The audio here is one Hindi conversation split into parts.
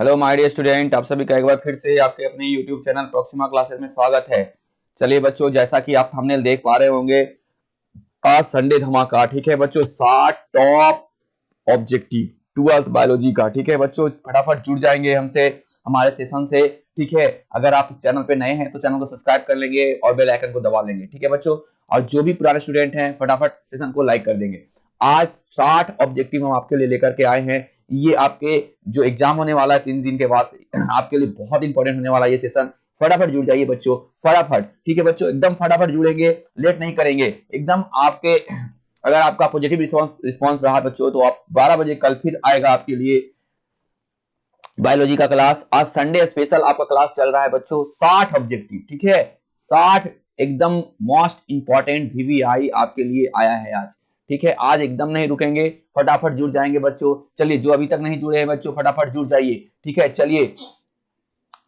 हेलो माय डियर स्टूडेंट, आप सभी का एक बार फिर से आपके अपने यूट्यूब चैनल प्रोक्सिमा क्लासेस में स्वागत है। चलिए बच्चों, जैसा कि आप थंबनेल देख पा रहे होंगे, आज संडे धमाका। ठीक है बच्चों, 60 टॉप ऑब्जेक्टिव 12th बायोलॉजी का। ठीक है बच्चों, फटाफट जुड़ जाएंगे हमसे, हमारे सेशन से। ठीक है, अगर आप इस चैनल पे नए हैं तो चैनल को सब्सक्राइब कर लेंगे और बेल आइकन को दबा लेंगे। ठीक है बच्चों, और जो भी पुराने स्टूडेंट हैं फटाफट सेशन को लाइक कर देंगे। आज 60 ऑब्जेक्टिव हम आपके लिए लेकर के आए हैं। ये आपके जो एग्जाम होने वाला है 3 दिन के बाद, आपके लिए बहुत इंपॉर्टेंट होने वाला है ये सेशन। फटाफट जुड़ जाइए बच्चों, फटाफट। ठीक है बच्चों, एकदम फटाफट जुड़ेंगे, लेट नहीं करेंगे एकदम। आपके अगर आपका पॉजिटिव रिस्पॉन्स रहा बच्चों तो आप 12 बजे कल फिर आएगा आपके लिए बायोलॉजी का क्लास। आज संडे स्पेशल आपका क्लास चल रहा है बच्चों, 60 ऑब्जेक्टिव। ठीक है, 60 एकदम मोस्ट इंपॉर्टेंट वीवीआई आपके लिए आया है आज। ठीक है, आज एकदम नहीं रुकेंगे, फटाफट जुड़ जाएंगे बच्चों। चलिए, जो अभी तक नहीं जुड़े हैं बच्चों फटाफट जुड़ जाइए। ठीक है, चलिए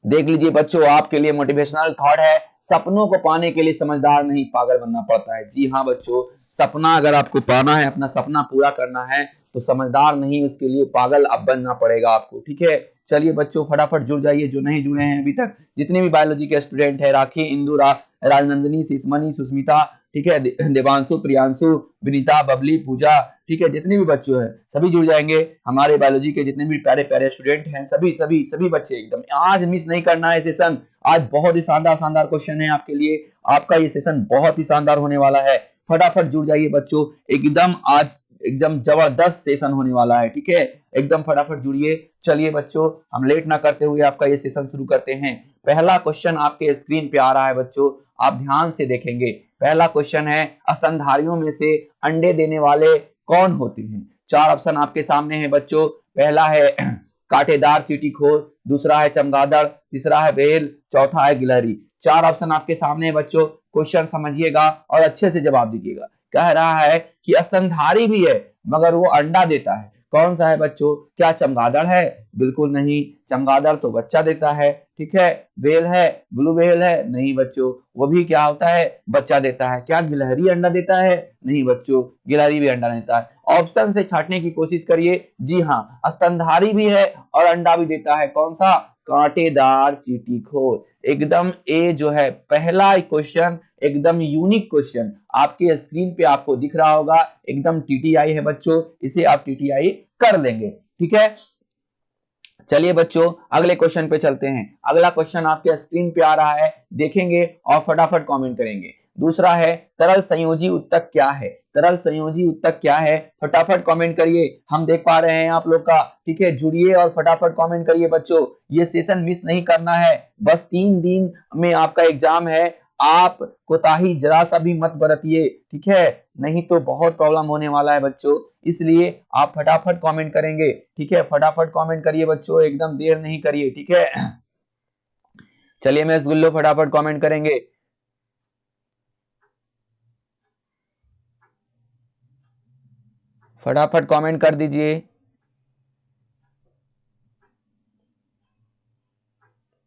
देख लीजिए बच्चों, आपके लिए मोटिवेशनल थॉट है। सपनों को पाने के लिए समझदार नहीं पागल बनना पड़ता है। जी हाँ बच्चों, सपना अगर आपको पाना है, अपना सपना पूरा करना है तो समझदार नहीं, उसके लिए पागल अब बनना पड़ेगा आपको। ठीक है, चलिए बच्चों फटाफट जुड़ जाइए जो नहीं जुड़े हैं अभी तक। जितने भी बायोलॉजी के स्टूडेंट है, राखी, इंदु, राजनंदिनी, शिशमणि, सुस्मिता, ठीक है, देवांशु, प्रियांशु, विनीता, बबली, पूजा, ठीक है, जितने भी बच्चों हैं सभी जुड़ जाएंगे। हमारे बायोलॉजी के जितने भी प्यारे प्यारे स्टूडेंट हैं सभी सभी सभी बच्चे एकदम आज मिस नहीं करना है सेशन। आज बहुत ही शानदार शानदार क्वेश्चन है आपके लिए, आपका ये सेशन बहुत ही शानदार होने वाला है। फटाफट जुड़ जाइए बच्चों, एकदम आज एकदम जबरदस्त सेशन होने वाला है। ठीक है, एकदम फटाफट जुड़िए। चलिए बच्चों, हम लेट ना करते हुए आपका ये सेशन शुरू करते हैं। पहला क्वेश्चन आपके स्क्रीन पे आ रहा है बच्चों, आप ध्यान से देखेंगे। पहला क्वेश्चन है, स्तनधारियों में से अंडे देने वाले कौन होते हैं? 4 ऑप्शन आपके सामने है बच्चों। पहला है कांटेदार चींटीखोर, दूसरा है चमगादड़, तीसरा है बेल, चौथा है गिलहरी। 4 ऑप्शन आपके सामने है बच्चों, क्वेश्चन समझिएगा और अच्छे से जवाब दीजिएगा। कह रहा है कि स्तनधारी भी है मगर वो अंडा देता है, कौन सा है बच्चों? क्या चमगादड़ है? बिल्कुल नहीं, चमगादड़ तो बच्चा देता है। ठीक है, बेल है, ब्लू बेल है? नहीं बच्चों, वो भी क्या होता है? बच्चा देता है। क्या गिलहरी अंडा देता है? नहीं बच्चों, गिलहरी भी अंडा देता है। ऑप्शन से छांटने की कोशिश करिए। जी हाँ, स्तनधारी भी है और अंडा भी देता है, कौन सा? कांटेदार चींटीखोर। एकदम ए जो है पहला क्वेश्चन, एकदम यूनिक क्वेश्चन आपके स्क्रीन पे आपको दिख रहा होगा, एकदम टीटीआई है बच्चों, इसे आप टीटीआई कर लेंगे। ठीक है, चलिए बच्चों अगले क्वेश्चन पे चलते हैं। अगला क्वेश्चन आपके स्क्रीन पे आ रहा है, देखेंगे और फटाफट कमेंट करेंगे। दूसरा है, तरल संयोजी उत्तक क्या है? तरल संयोजी उत्तक क्या है? फटाफट कमेंट करिए, हम देख पा रहे हैं आप लोग का। ठीक है, जुड़िए और फटाफट कमेंट करिए बच्चों, ये सेशन मिस नहीं करना है। बस 3 दिन में आपका एग्जाम है, आप कोताही जरा सा भी मत बरतिए। ठीक है, नहीं तो बहुत प्रॉब्लम होने वाला है बच्चों, इसलिए आप फटाफट कमेंट करेंगे। ठीक है, फटाफट कमेंट करिए बच्चों, एकदम देर नहीं करिए। ठीक है, चलिए मैं रसगुल्लो फटाफट कमेंट करेंगे। फटाफट कमेंट कर दीजिए।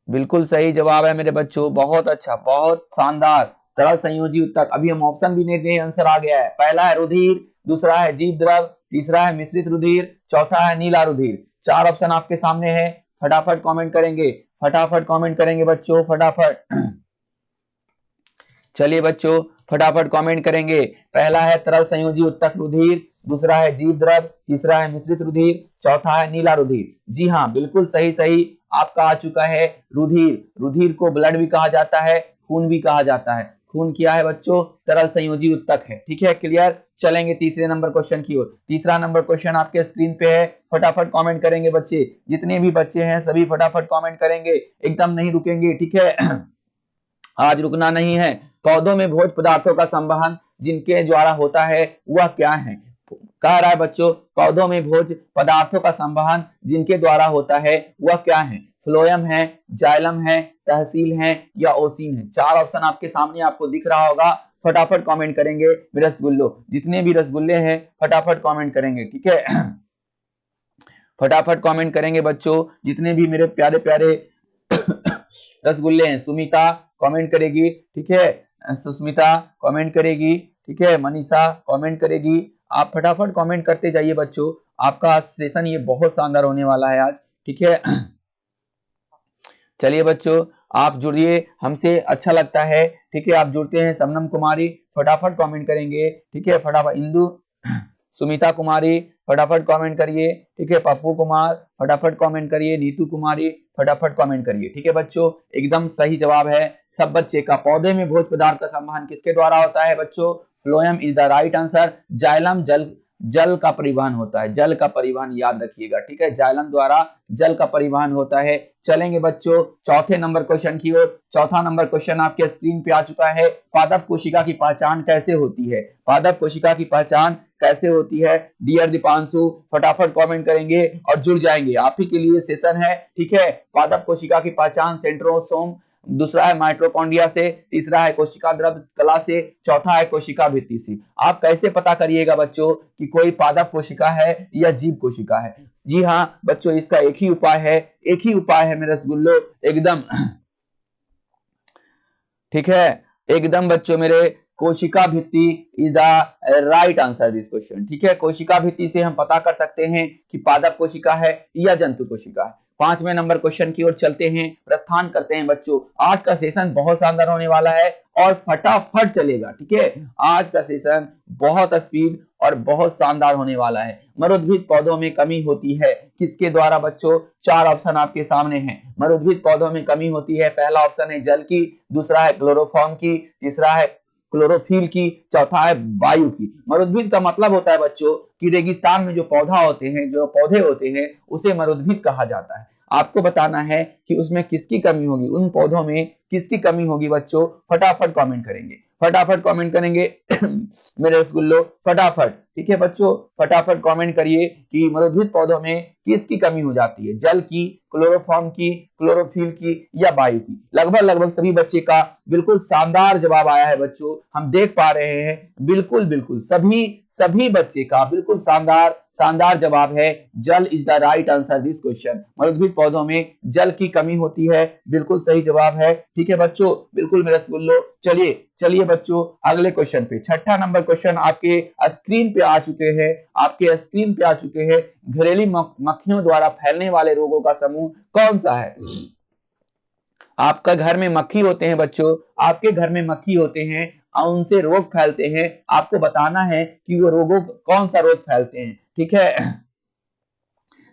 बिल्कुल सही जवाब है मेरे बच्चों, बहुत अच्छा, बहुत शानदार। तरल संयोजी उत्तक, अभी हम ऑप्शन भी नहीं दिए, आंसर आ गया है। पहला है रुधिर, दूसरा है जीव द्रव, तीसरा है मिश्रित रुधिर, चौथा है नीला रुधिर। 4 ऑप्शन आपके सामने है, फटाफट कमेंट करेंगे, फटाफट कमेंट करेंगे बच्चों, फटाफट। चलिए बच्चों फटाफट कमेंट करेंगे। पहला है तरल संयोजी उत्तक रुधिर, दूसरा है जीव द्रव, तीसरा है मिश्रित रुधिर, चौथा है नीला रुधिर। जी हाँ, बिल्कुल सही सही आपका आ चुका है रुधिर। रुधिर को ब्लड भी कहा जाता है, खून भी कहा जाता है। खून क्या है बच्चों? तरल संयोजी उत्तक है। ठीक है, क्लियर। चलेंगे तीसरे नंबर क्वेश्चन की ओर। तीसरा नंबर क्वेश्चन आपके स्क्रीन पे है, फटाफट कमेंट करेंगे बच्चे, जितने भी बच्चे हैं सभी फटाफट कमेंट करेंगे, एकदम नहीं रुकेंगे। ठीक है, आज रुकना नहीं है। पौधों में भोज्य पदार्थों का संवहन जिनके द्वारा होता है वह क्या है? कह रहा है बच्चों, पौधों में भोज्य पदार्थों का संवहन जिनके द्वारा होता है वह क्या है? फ्लोएम है, जाइलम है, तहसील है या ओसीन है? 4 ऑप्शन आपके सामने आपको दिख रहा होगा, फटाफट कमेंट करेंगे। रसगुल्लो, जितने भी रसगुल्ले हैं फटाफट कमेंट करेंगे। ठीक है, फटाफट कमेंट करेंगे बच्चों, जितने भी मेरे प्यारे प्यारे रसगुल्ले हैं। सुमिता कमेंट करेगी, ठीक है, सुस्मिता कमेंट करेगी, ठीक है, मनीषा कमेंट करेगी। आप फटाफट कमेंट करते जाइए बच्चों, आपका सेशन ये बहुत शानदार होने वाला है आज। ठीक है, चलिए बच्चों आप जुड़िए हमसे, अच्छा लगता है। ठीक है, आप जुड़ते हैं। शबनम कुमारी फटाफट कमेंट करेंगे। ठीक है, फटाफट। इंदु सुमिता कुमारी फटाफट कमेंट करिए। ठीक है, पप्पू कुमार फटाफट कमेंट करिए। नीतू कुमारी फटाफट कमेंट करिए। ठीक है बच्चों, एकदम सही जवाब है सब बच्चे का। पौधे में भोज्य पदार्थ का संवहन किसके द्वारा होता है बच्चों? Phloem is the right answer. Xylem जल का परिवहन होता है, जल का परिवहन याद रखिएगा। ठीक है, जाइलम द्वारा जल का परिवहन होता है। चलेंगे बच्चों चौथे नंबर क्वेश्चन की ओर। चौथा नंबर क्वेश्चन आपके स्क्रीन पे आ चुका है। पादप कोशिका की पहचान कैसे होती है? पादप कोशिका की पहचान कैसे होती है? डियर दीपांशु फटाफट कमेंट करेंगे और जुड़ जाएंगे, आप ही के लिए सेशन है। ठीक है, पादप कोशिका की पहचान सेंट्रोसोम, दूसरा है माइटोकॉन्ड्रिया से, तीसरा है कोशिका द्रव कला से, चौथा है कोशिका भित्ति से। आप कैसे पता करिएगा बच्चों कि कोई पादप कोशिका है या जीव कोशिका है? जी हाँ बच्चों, इसका एक ही उपाय है, एक ही उपाय है मेरे रसगुल्लो, एकदम ठीक है, एकदम बच्चों मेरे। कोशिका भित्ति is the right answer this question. ठीक है, कोशिका भित्ति से हम पता कर सकते हैं कि पादप कोशिका है या जंतु कोशिका है। पांचवें नंबर क्वेश्चन की ओर चलते हैं, प्रस्थान करते हैं बच्चों। आज का सेशन बहुत शानदार होने वाला है और फटाफट चलेगा। ठीक है, आज का सेशन बहुत स्पीड और बहुत शानदार होने वाला है। मरुद्भिद पौधों में कमी होती है किसके द्वारा बच्चों? चार ऑप्शन आपके सामने हैं। मरुद्भिद पौधों में कमी होती है, पहला ऑप्शन है जल की, दूसरा है क्लोरोफॉर्म की, तीसरा है क्लोरोफिल की, चौथा है वायु की। मरुद्भिद का मतलब होता है बच्चों कि रेगिस्तान में जो पौधा होते हैं, जो पौधे होते हैं, उसे मरुद्भिद कहा जाता है। आपको बताना है कि उसमें किसकी कमी होगी, उन पौधों में किसकी कमी होगी बच्चों? फटाफट कमेंट करेंगे, फटाफट कमेंट करेंगे मेरे रसगुल्लो फटाफट। ठीक है बच्चों, फटाफट कमेंट करिए कि मरुद्भिद पौधों में किसकी कमी हो जाती है? जल की, क्लोरोफॉर्म की, क्लोरोफिल की या वायु की? लगभग सभी बच्चे का बिल्कुल शानदार जवाब आया है बच्चों, हम देख पा रहे हैं। बिल्कुल सभी बच्चे का बिल्कुल शानदार जवाब है। जल is the right answer this question. मरुद्भिद पौधों में जल की कमी होती है, बिल्कुल सही जवाब है। ठीक है बच्चों, बिल्कुल मेरे रसगुल्लो। चलिए बच्चों अगले क्वेश्चन पे। छठा नंबर क्वेश्चन आपके स्क्रीन पे आ चुके हैं, आपके स्क्रीन पे आ चुके हैं। घरेलू मक्खियों द्वारा फैलने वाले रोगों का समूह कौन सा है? आपका घर में मक्खी होते हैं बच्चों, आपके घर में मक्खी होते हैं और उनसे रोग फैलते हैं। आपको बताना है कि वो रोगों कौन सा रोग फैलते हैं। ठीक है,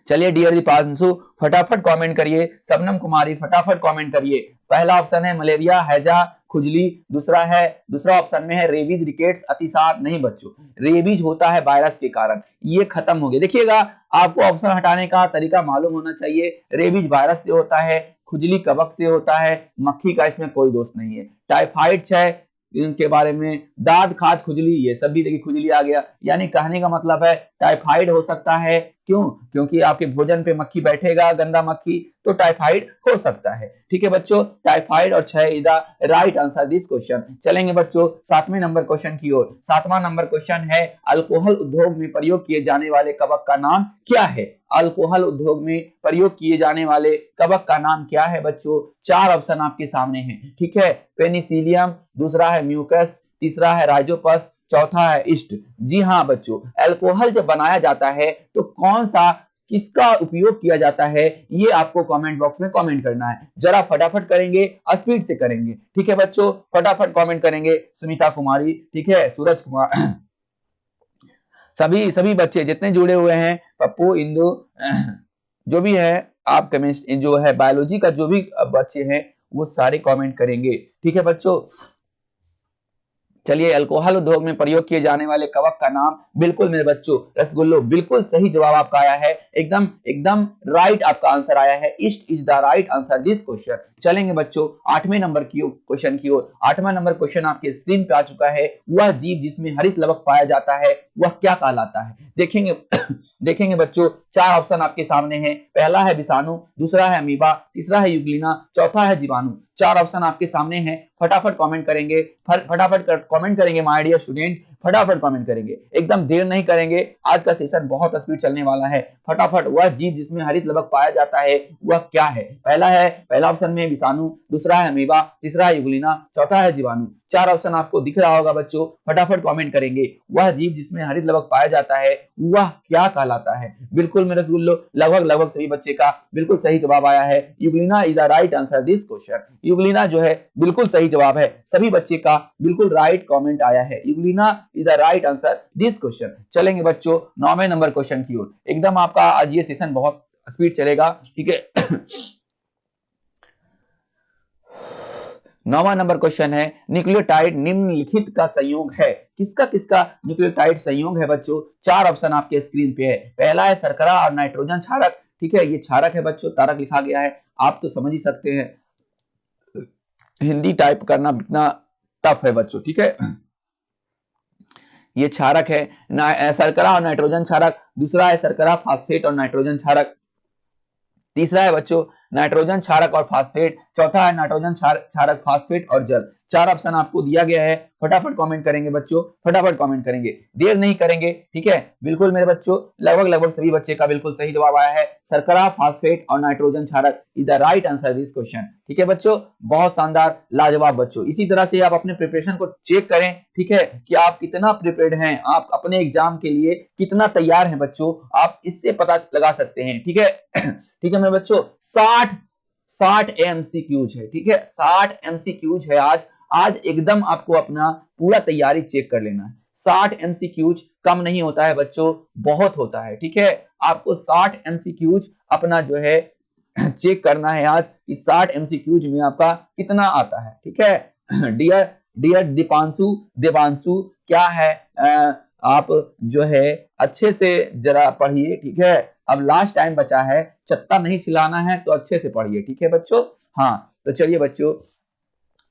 चलिए डियर दीपांशु फटाफट कमेंट करिए। शबनम कुमारी फटाफट कमेंट करिए। पहला ऑप्शन है मलेरिया, हैजा, खुजली। दूसरा ऑप्शन में है रेबीज, रिकेट्स, अतिसार। नहीं बच्चों, रेबीज होता है वायरस के कारण, ये खत्म हो गया। देखिएगा, आपको ऑप्शन हटाने का तरीका मालूम होना चाहिए। रेबीज वायरस से होता है, खुजली कवक से होता है, मक्खी का इसमें कोई दोष नहीं है। टाइफाइड है, इनके बारे में दाद, खाज, खुजली, ये सब भी देखिए खुजली आ गया। यानी कहने का मतलब है टाइफाइड हो सकता है। क्यों? क्योंकि आपके भोजन पे मक्खी बैठेगा, गंदा मक्खी, तो टाइफाइड हो सकता है। ठीक है बच्चों, टाइफाइड और क्षय is the right answer this question. चलेंगे बच्चों सातवें नंबर क्वेश्चन की ओर। सातवां नंबर क्वेश्चन है अल्कोहल उद्योग में प्रयोग किए जाने वाले कवक का नाम क्या है? अल्कोहल उद्योग में प्रयोग किए जाने वाले कवक का नाम क्या है बच्चों? चार ऑप्शन आपके सामने हैं। ठीक है, पेनिसिलियम, दूसरा है म्यूकस, तीसरा है राइजोपस, चौथा है ईस्ट। जी हाँ बच्चों, अल्कोहल जब बनाया जाता है तो कौन सा, किसका उपयोग किया जाता है, ये आपको कमेंट बॉक्स में कमेंट करना है। जरा फटाफट करेंगे, स्पीड से करेंगे। ठीक है बच्चों, फटाफट कमेंट करेंगे। सुनीता कुमारी, ठीक है, सूरज कुमार, सभी बच्चे जितने जुड़े हुए हैं, पप्पू, इंदु, जो भी है, आप केमिस्ट्री जो है बायोलॉजी का जो भी बच्चे हैं वो सारे कमेंट करेंगे। ठीक है बच्चों, चलिए अल्कोहल उद्योग में प्रयोग किए जाने वाले कवक का नाम, बिल्कुल मेरे बच्चों रसगुल्लो, बिल्कुल सही जवाब आपका आया है। एकदम राइट आपका आंसर आया है। East is the right answer this question. चलेंगे बच्चों आठवें नंबर की क्वेश्चन की ओर। आठवां नंबर क्वेश्चन आपके स्क्रीन पे आ चुका है। वह जीव जिसमें हरित लवक पाया जाता है वह क्या कहलाता है? देखेंगे बच्चों, चार ऑप्शन आपके सामने हैं। पहला है विषाणु, दूसरा है अमीबा, तीसरा है यूग्लिना, चौथा है जीवाणु। चार ऑप्शन आपके सामने हैं, फटाफट कमेंट करेंगे, फटाफट कमेंट करेंगे माय डियर स्टूडेंट, फटाफट कमेंट करेंगे, एकदम देर नहीं करेंगे। आज का सेशन बहुत स्पीड चलने वाला है। फटाफट, वह जीव जिसमें हरित लवक पाया जाता है वह क्या है? पहला ऑप्शन में विषाणु, दूसरा है अमीबा, तीसरा है यूग्लिना, चौथा है जीवाणु। 4 ऑप्शन आपको दिख रहा होगा बच्चों, फटाफट कमेंट करेंगे। वह जीव जिसमें हरित लवक पाया जाता है वह क्या कहलाता है? बिल्कुल मेरे रसगुल्लो, लगभग सभी बच्चे का बिल्कुल सही जवाब आया है। Euglena is the right answer this question. Euglena जो है बिल्कुल सही जवाब है। सभी बच्चे का बिल्कुल राइट कमेंट आया है। Euglena is the right answer this question. चलेंगे बच्चों 9वें नंबर क्वेश्चन की ओर। एकदम आपका आज ये सेशन बहुत स्पीड चलेगा, ठीक है। 9वां नंबर क्वेश्चन है, न्यूक्लियोटाइड निम्नलिखित का संयोग है। किसका किसका न्यूक्लियोटाइड संयोग है बच्चों? 4 ऑप्शन आपके स्क्रीन पे है। पहला है शर्करा और नाइट्रोजन क्षारक, ठीक है, ये क्षारक है बच्चों, तारक लिखा गया है, आप तो समझ ही सकते हैं हिंदी टाइप करना कितना टफ है बच्चों, ठीक है। ये क्षारक है, शर्करा और नाइट्रोजन क्षारक। दूसरा है शर्करा फास्फेट और नाइट्रोजन क्षारक। तीसरा है बच्चों नाइट्रोजन क्षारक और फास्फेट। चौथा है नाइट्रोजन क्षारक फास्फेट और जल। 4 ऑप्शन आपको दिया गया है। फटाफट कमेंट करेंगे बच्चों, फटाफट कमेंट करेंगे, देर नहीं करेंगे, ठीक है। बिल्कुल मेरे बच्चों, लगभग सभी बच्चे का बिल्कुल सही जवाब आया है। शर्करा, फास्फेट और नाइट्रोजन क्षारक is the right answer this question, ठीक है बच्चों। बहुत शानदार, लाजवाब बच्चों। इसी तरह से आप अपने प्रिपरेशन को चेक करें, ठीक है, कि आप कितना प्रिपेयर्ड हैं, आप अपने एग्जाम के लिए कितना तैयार हैं बच्चों, आप इससे पता लगा सकते हैं, ठीक है। ठीक है मेरे बच्चों, 60 एमसीक्यूज है, ठीक है, 60 एमसीक्यूज है आज एकदम आपको अपना पूरा तैयारी चेक कर लेना है। 60 एमसीक्यूज कम नहीं होता है बच्चों, बहुत होता है, ठीक है। आपको 60 एमसीक्यूज अपना जो है चेक करना है आज कि 60 एमसीक्यूज में आपका कितना आता है, ठीक है। डियर देवांशु क्या है, आप जो है अच्छे से जरा पढ़िए, ठीक है। अब लास्ट टाइम बचा है, चत्ता नहीं चिल्लाना है, तो अच्छे से पढ़िए, ठीक है बच्चों। हाँ तो चलिए बच्चों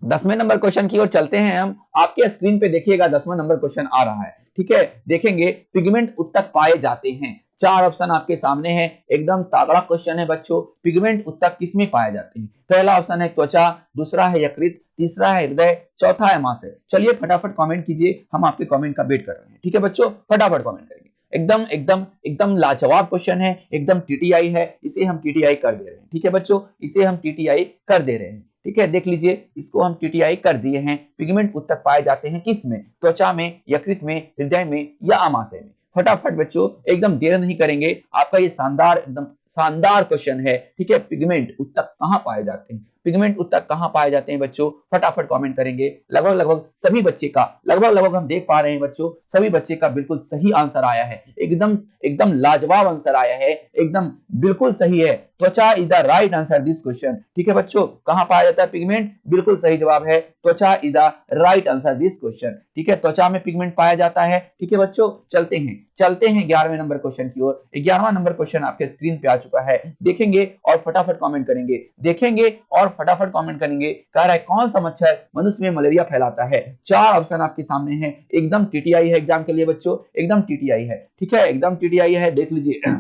10वें नंबर क्वेश्चन की ओर चलते हैं हम। आपके स्क्रीन पे देखिएगा 10वां नंबर क्वेश्चन आ रहा है, ठीक है। देखेंगे पिगमेंट उत्तक पाए जाते हैं। 4 ऑप्शन आपके सामने है, एकदम तगड़ा क्वेश्चन है बच्चों। पिगमेंट उत्तक किसमें पाए जाते हैं? पहला ऑप्शन है त्वचा, दूसरा है यकृत, तीसरा है हृदय, चौथा है मांस। चलिए फटाफट कमेंट कीजिए, हम आपके कमेंट का वेट कर रहे हैं, ठीक है बच्चों, फटाफट कमेंट करेंगे। एकदम लाजवाब क्वेश्चन है, एकदम टीटीआई है, इसे हम टीटीआई कर दे रहे हैं, ठीक है बच्चों, इसे हम टीटीआई कर दे रहे हैं, ठीक है। देख लीजिए, इसको हम टीटीआई कर दिए हैं। पिगमेंट उत्तक पाए जाते हैं किस में? त्वचा में, यकृत में, हृदय में या आमाशय में? फटाफट बच्चों, एकदम देर नहीं करेंगे, आपका ये एकदम शानदार क्वेश्चन है, ठीक है। पिगमेंट उत्तक कहां पाए जाते हैं? पिगमेंट उत्तक कहां पाए जाते हैं बच्चों? फटाफट कमेंट करेंगे। लगभग सभी बच्चे का, लगभग हम देख पा रहे हैं बच्चों, सभी बच्चे का बिल्कुल सही आंसर आया है। एकदम लाजवाब आंसर आया है, एकदम बिल्कुल सही है। त्वचा is the right answer this question, ठीक है बच्चों। कहां पाया जाता है पिगमेंट? बिल्कुल सही जवाब है, त्वचा is the right answer this question, ठीक है। त्वचा में पिगमेंट पाया जाता है, ठीक है बच्चों। चलते हैं 11वें नंबर क्वेश्चन की ओर। 11वां नंबर क्वेश्चन आपके स्क्रीन पे आ चुका है, देखेंगे और फटाफट कमेंट करेंगे, देखेंगे और फटाफट कमेंट करेंगे। कह रहा है कौन सा मच्छर मनुष्य में मलेरिया फैलाता है? 4 ऑप्शन आपके सामने हैं, एकदम टीटीआई है एग्जाम के लिए बच्चों, एकदम टीटीआई है, ठीक है, एकदम टीटीआई है, देख लीजिए।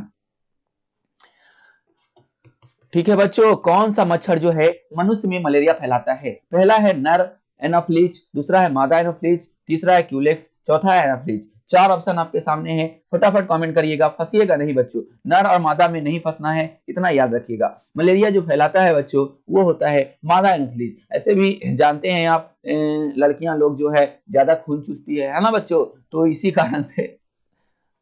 ठीक है बच्चों, कौन सा मच्छर जो है मनुष्य में मलेरिया फैलाता है? पहला है नर एनोफ्लिज, दूसरा है मादा एनोफ्लिज, तीसरा है क्यूलेक्स, चौथा है एनोफ्लिज। 4 ऑप्शन आपके सामने हैं, फटाफट कमेंट करिएगा, फंसिएगा नहीं बच्चों, नर और मादा में नहीं फंसना है, इतना याद रखिएगा। मलेरिया जो फैलाता है बच्चों वो होता है मादा एनोफ्लिज। ऐसे भी जानते हैं आप, लड़कियां लोग जो है ज्यादा खून चूसती है ना बच्चों, तो इसी कारण से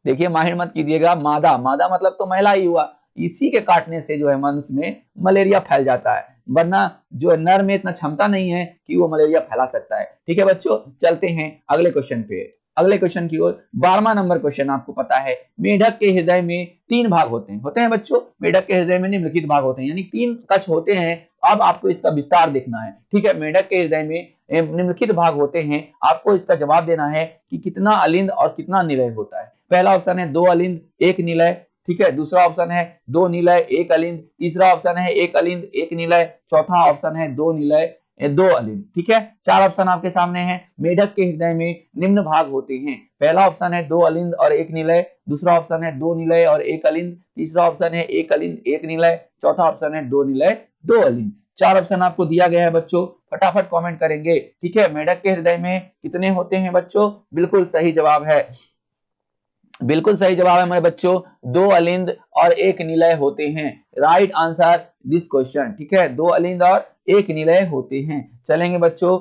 देखिए, माहिर मत कीजिएगा, मादा मादा मतलब तो महिला ही हुआ, इसी के काटने से जो है मनुष्य में मलेरिया फैल जाता है, वरना जो नर में इतना क्षमता नहीं है कि वो मलेरिया फैला सकता है, ठीक है बच्चों। चलते हैं अगले क्वेश्चन पे, अगले क्वेश्चन की ओर। 12वां नंबर क्वेश्चन आपको पता है, मेढक के हृदय में 3 भाग होते हैं बच्चों। मेढक के हृदय में निम्नलिखित भाग होते हैं, यानी 3 कक्ष होते हैं। अब आपको इसका विस्तार देखना है, ठीक है। मेढक के हृदय में निम्नलिखित भाग होते हैं, आपको इसका जवाब देना है कि कितना अलिंद और कितना निलय होता है। पहला ऑप्शन है 2 अलिंद 1 निलय, ठीक है। दूसरा ऑप्शन है 2 निलय 1 अलिंद, तीसरा ऑप्शन है 1 अलिंद 1 निलय, चौथा ऑप्शन है 2 निलय 2 अलिंद, ठीक है। 4 ऑप्शन आपके सामने हैं। मेढक के हृदय में निम्न भाग होते हैं, पहला ऑप्शन है 2 अलिंद और 1 निलय, दूसरा ऑप्शन है 2 निलय और 1 अलिंद, तीसरा ऑप्शन है 1 अलिंद 1 निलय, चौथा ऑप्शन है 2 निलय 2 अलिंद। चार ऑप्शन आपको दिया गया है बच्चों, फटाफट कमेंट करेंगे। ठीक है, मेढक के हृदय में कितने होते हैं बच्चों? बिल्कुल सही जवाब है, बिल्कुल सही जवाब है हमारे बच्चों, 2 अलिंद और 1 निलय होते हैं। Right answer this question. ठीक है, 2 अलिंद और 1 निलय होते हैं। चलेंगे बच्चों,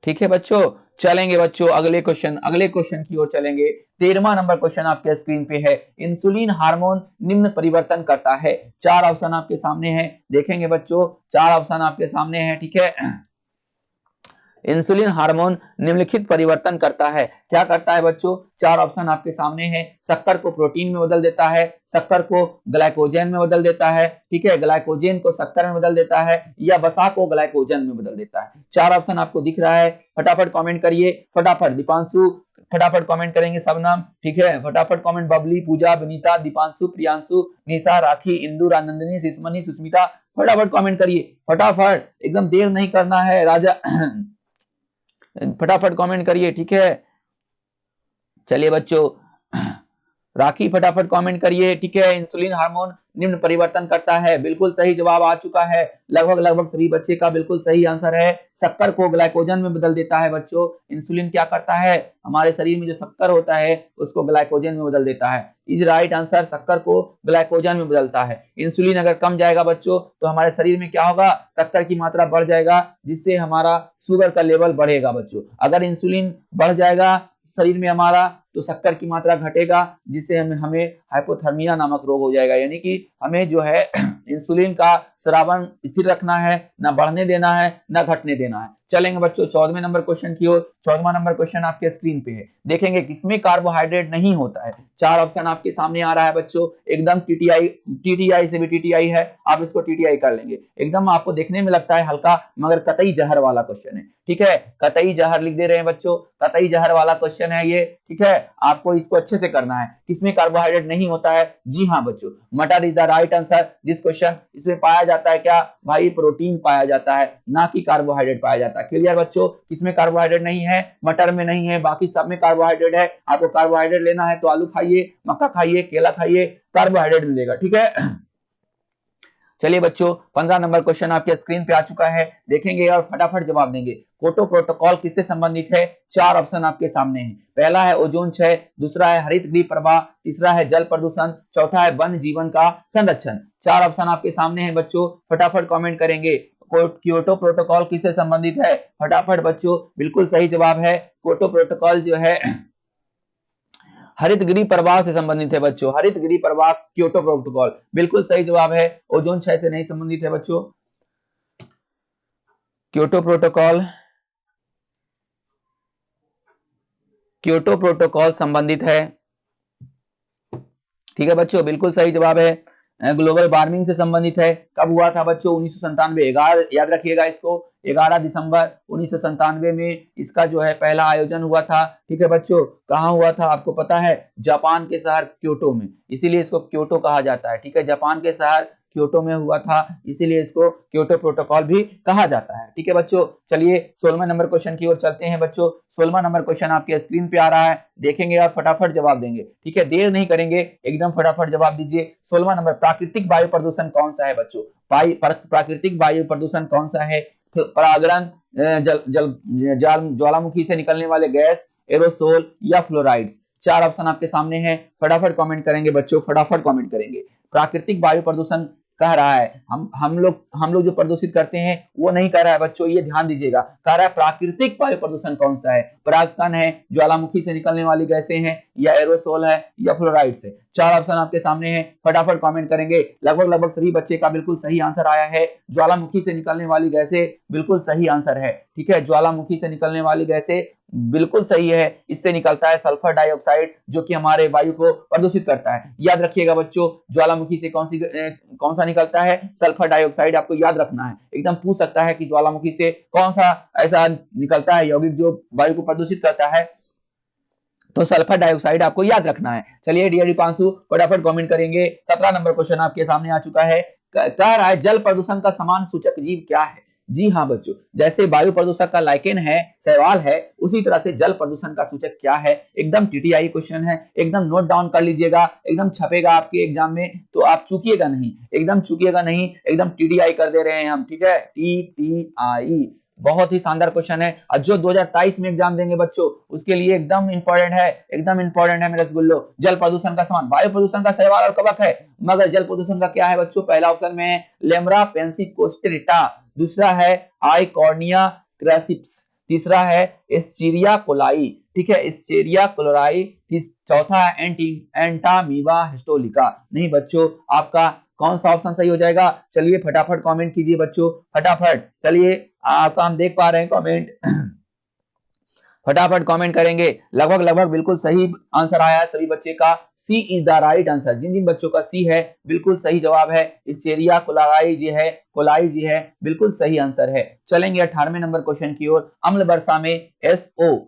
ठीक है बच्चों, चलेंगे बच्चों अगले क्वेश्चन की ओर चलेंगे। 13वां नंबर क्वेश्चन आपके स्क्रीन पे है। इंसुलिन हार्मोन निम्न परिवर्तन करता है। 4 ऑप्शन आपके सामने हैं, देखेंगे बच्चों, 4 ऑप्शन आपके सामने हैं। ठीक है, इंसुलिन हार्मोन निम्नलिखित परिवर्तन करता है। क्या करता है बच्चों? 4 ऑप्शन आपके सामने हैं। शक्कर को प्रोटीन में बदल देता है, शक्कर को ग्लाइकोजन में बदल देता है, ठीक है, ग्लाइकोजन को शक्कर में बदल देता है, या वसा को ग्लाइकोजन में बदल देता है। 4 ऑप्शन आपको दिख रहा है, फटाफट कमेंट करिए, फटाफट। दीपांशु फटाफट कमेंट करेंगे सब नाम, ठीक है, फटाफट कमेंट। बबली, पूजा, विनीता, दीपांशु, प्रियांशु, निशा, राखी, इंदु, आनंदनी, सिस्मनी, सुस्मिता, फटाफट कमेंट करिए, फटाफट, एकदम देर नहीं करना है। राजा फटाफट कमेंट करिए। ठीक है, चलिए बच्चों, राखी फटाफट कमेंट करिए। ठीक है, इंसुलिन हार्मोन निम्न परिवर्तन करता है, बिल्कुल सही जवाब आ चुका है। लगभग सभी बच्चे का बिल्कुल सही आंसर है। शक्कर को ग्लाइकोजन में बदल देता है बच्चों। इंसुलिन क्या करता है? हमारे शरीर में जो शक्कर होता है उसको ग्लाइकोजन में बदल देता है। इज राइट आंसर, शक्कर को ग्लाइकोजन में बदलता है। इंसुलिन अगर कम जाएगा बच्चों तो हमारे शरीर में क्या होगा? शक्कर की मात्रा बढ़ जाएगा, जिससे हमारा शुगर का लेवल बढ़ेगा बच्चों। अगर इंसुलिन बढ़ जाएगा शरीर में हमारा तो शक्कर की मात्रा घटेगा, जिससे हमें हाइपोथर्मिया नामक रोग हो जाएगा। यानी कि हमें जो है इंसुलिन का स्रावन स्थिर रखना है, ना बढ़ने देना है ना घटने देना है। चलेंगे बच्चों 14वें नंबर क्वेश्चन की ओर। 14वां नंबर क्वेश्चन आपके स्क्रीन पे है, देखेंगे किसमें कार्बोहाइड्रेट नहीं होता है। 4 ऑप्शन आपके सामने आ रहा है बच्चों, एकदम टीटीआई से भी टीटीआई है, आप इसको टीटीआई कर लेंगे। एकदम आपको देखने में लगता है हल्का, मगर कतई जहर वाला क्वेश्चन है। ठीक है, कतई जहर लिख दे रहे हैं बच्चों, कतई जहर वाला क्वेश्चन है ये। ठीक है, आपको इसको अच्छे से करना है। किसमें कार्बोहाइड्रेट नहीं होता है? जी हाँ बच्चों, मटर is the right answer this question. इसमें पाया जाता है क्या भाई? प्रोटीन पाया जाता है, ना कि कार्बोहाइड्रेट पाया जाता है। क्लियर बच्चों, किसमें कार्बोहाइड्रेट नहीं है? मटर में नहीं है, बाकी सब में कार्बोहाइड्रेट है। आपको कार्बोहाइड्रेट लेना है तो आलू खाइए, मक्का खाइए, केला खाइए, कार्बोहाइड्रेट मिलेगा। ठीक है, चलिए बच्चों 15 नंबर क्वेश्चन आपके स्क्रीन पे आ चुका है, देखेंगे और फटाफट जवाब देंगे। क्योटो प्रोटोकॉल किससे संबंधित है? 4 ऑप्शन आपके सामने हैं। पहला है ओजोन क्षय, दूसरा है हरित गृह प्रवाह, तीसरा है जल प्रदूषण, चौथा है वन्य जीवन का संरक्षण। 4 ऑप्शन आपके सामने हैं बच्चों, फटाफट कमेंट करेंगे। क्योटो प्रोटोकॉल किससे संबंधित है? फटाफट बच्चों, बिल्कुल सही जवाब है, क्योटो प्रोटोकॉल जो है हरित गृह प्रवाह से संबंधित है बच्चों। हरित गृह प्रवाह क्योटो प्रोटोकॉल, बिल्कुल सही जवाब है। ओजोन क्षय से नहीं संबंधित है बच्चों। क्योटो प्रोटोकॉल संबंधित है। ठीक है बच्चों, बिल्कुल सही जवाब है। ग्लोबल वार्मिंग से संबंधित है। कब हुआ था बच्चों? 1997, याद रखिएगा इसको, 11 दिसंबर 1997 में इसका जो है पहला आयोजन हुआ था। ठीक है बच्चों, कहाँ हुआ था आपको पता है? जापान के शहर क्योटो में, इसीलिए इसको क्योटो कहा जाता है। ठीक है, जापान के शहर क्योटो में हुआ था, इसीलिए इसको क्योटो प्रोटोकॉल भी कहा जाता है। ठीक है बच्चों, चलिए 16वें नंबर क्वेश्चन की ओर चलते हैं बच्चों। 16वां नंबर क्वेश्चन आपके स्क्रीन पे आ रहा है, देखेंगे और फटाफट जवाब देंगे। ठीक है, देर नहीं करेंगे, एकदम फटाफट जवाब दीजिए। 16वां नंबर, प्राकृतिक वायु प्रदूषण कौन सा है बच्चों? प्राकृतिक वायु प्रदूषण कौन सा है? परागण, ज्वालामुखी से निकलने वाले गैस, एरोसोल या फ्लोराइड्स। 4 ऑप्शन आपके सामने हैं, फटाफट कमेंट करेंगे बच्चों, फटाफट कमेंट करेंगे। प्राकृतिक वायु प्रदूषण कह रहा है, हम लोग जो प्रदूषित करते हैं वो नहीं कह रहा है बच्चों, ये ध्यान दीजिएगा। कह रहा है प्राकृतिक वायु प्रदूषण कौन सा है? परागकण है, ज्वालामुखी से निकलने वाली गैसें हैं, या एरोसोल है, या फ्लोराइड्स है। 4 ऑप्शन आपके सामने हैं, फटाफट कमेंट करेंगे। लगभग सभी बच्चे का बिल्कुल सही आंसर आया है। ज्वालामुखी से निकलने वाली गैसें बिल्कुल सही आंसर है। ठीक है, ज्वालामुखी से निकलने वाली गैसें बिल्कुल सही है। इससे निकलता है सल्फर डाइऑक्साइड, जो कि हमारे वायु को प्रदूषित करता है। याद रखिएगा बच्चों, ज्वालामुखी से कौन सा निकलता है? सल्फर डाइऑक्साइड, आपको याद रखना है। एकदम पूछ सकता है कि ज्वालामुखी से कौन सा ऐसा निकलता है यौगिक जो वायु को प्रदूषित करता है, तो सल्फर डाइऑक्साइड आपको याद रखना है। चलिए डियर दीपांशु फटाफट कमेंट करेंगे। 17 नंबर क्वेश्चन आपके सामने आ चुका है, कह रहा है जल प्रदूषण का समान सूचक जीव क्या है? जी हाँ बच्चों, जैसे वायु प्रदूषण का लाइकेन है, शैवाल है, उसी तरह से जल प्रदूषण का सूचक क्या है? एकदम टीटीआई क्वेश्चन है, एकदम नोट डाउन कर लीजिएगा, एकदम छपेगा आपके एग्जाम में, तो आप चूकिएगा नहीं, एकदम चूकिएगा नहीं, एकदम टीटीआई कर दे रहे हैं हम, ठीक है, टीटीआई। बहुत ही शानदार क्वेश्चन है, और जो 2023 में एग्जाम देंगे बच्चों उसके लिए एकदम इंपॉर्टेंट है, एकदम इंपॉर्टेंट है मेरे रसगुल्लो। जल प्रदूषण का समान, वायु प्रदूषण का शैवाल और कवक है, मगर जल प्रदूषण का क्या है बच्चों? पहला ऑप्शन में है लेमरा पेंसिकोस्टेरिटा, दूसरा है आइकॉर्निया क्रैसिप्स, तीसरा है एस्चेरिया कोलाई, ठीक है, एस्चेरिया कोलाई, चौथा है एंटामीबा हिस्टोलिका। नहीं बच्चों, आपका कौन सा ऑप्शन सही हो जाएगा? चलिए फटाफट कमेंट कीजिए बच्चों, फटाफट, चलिए आपका हम देख पा रहे हैं कमेंट फटाफट कमेंट करेंगे। लगभग लगभग बिल्कुल सही आंसर आया है सभी बच्चे का, सी इज द राइट आंसर। जिन जिन बच्चों का सी है बिल्कुल सही जवाब है, एस्चेरिया कोलाई जी है, बिल्कुल सही आंसर है। चलेंगे 18वें नंबर क्वेश्चन की ओर। अम्ल वर्षा में SO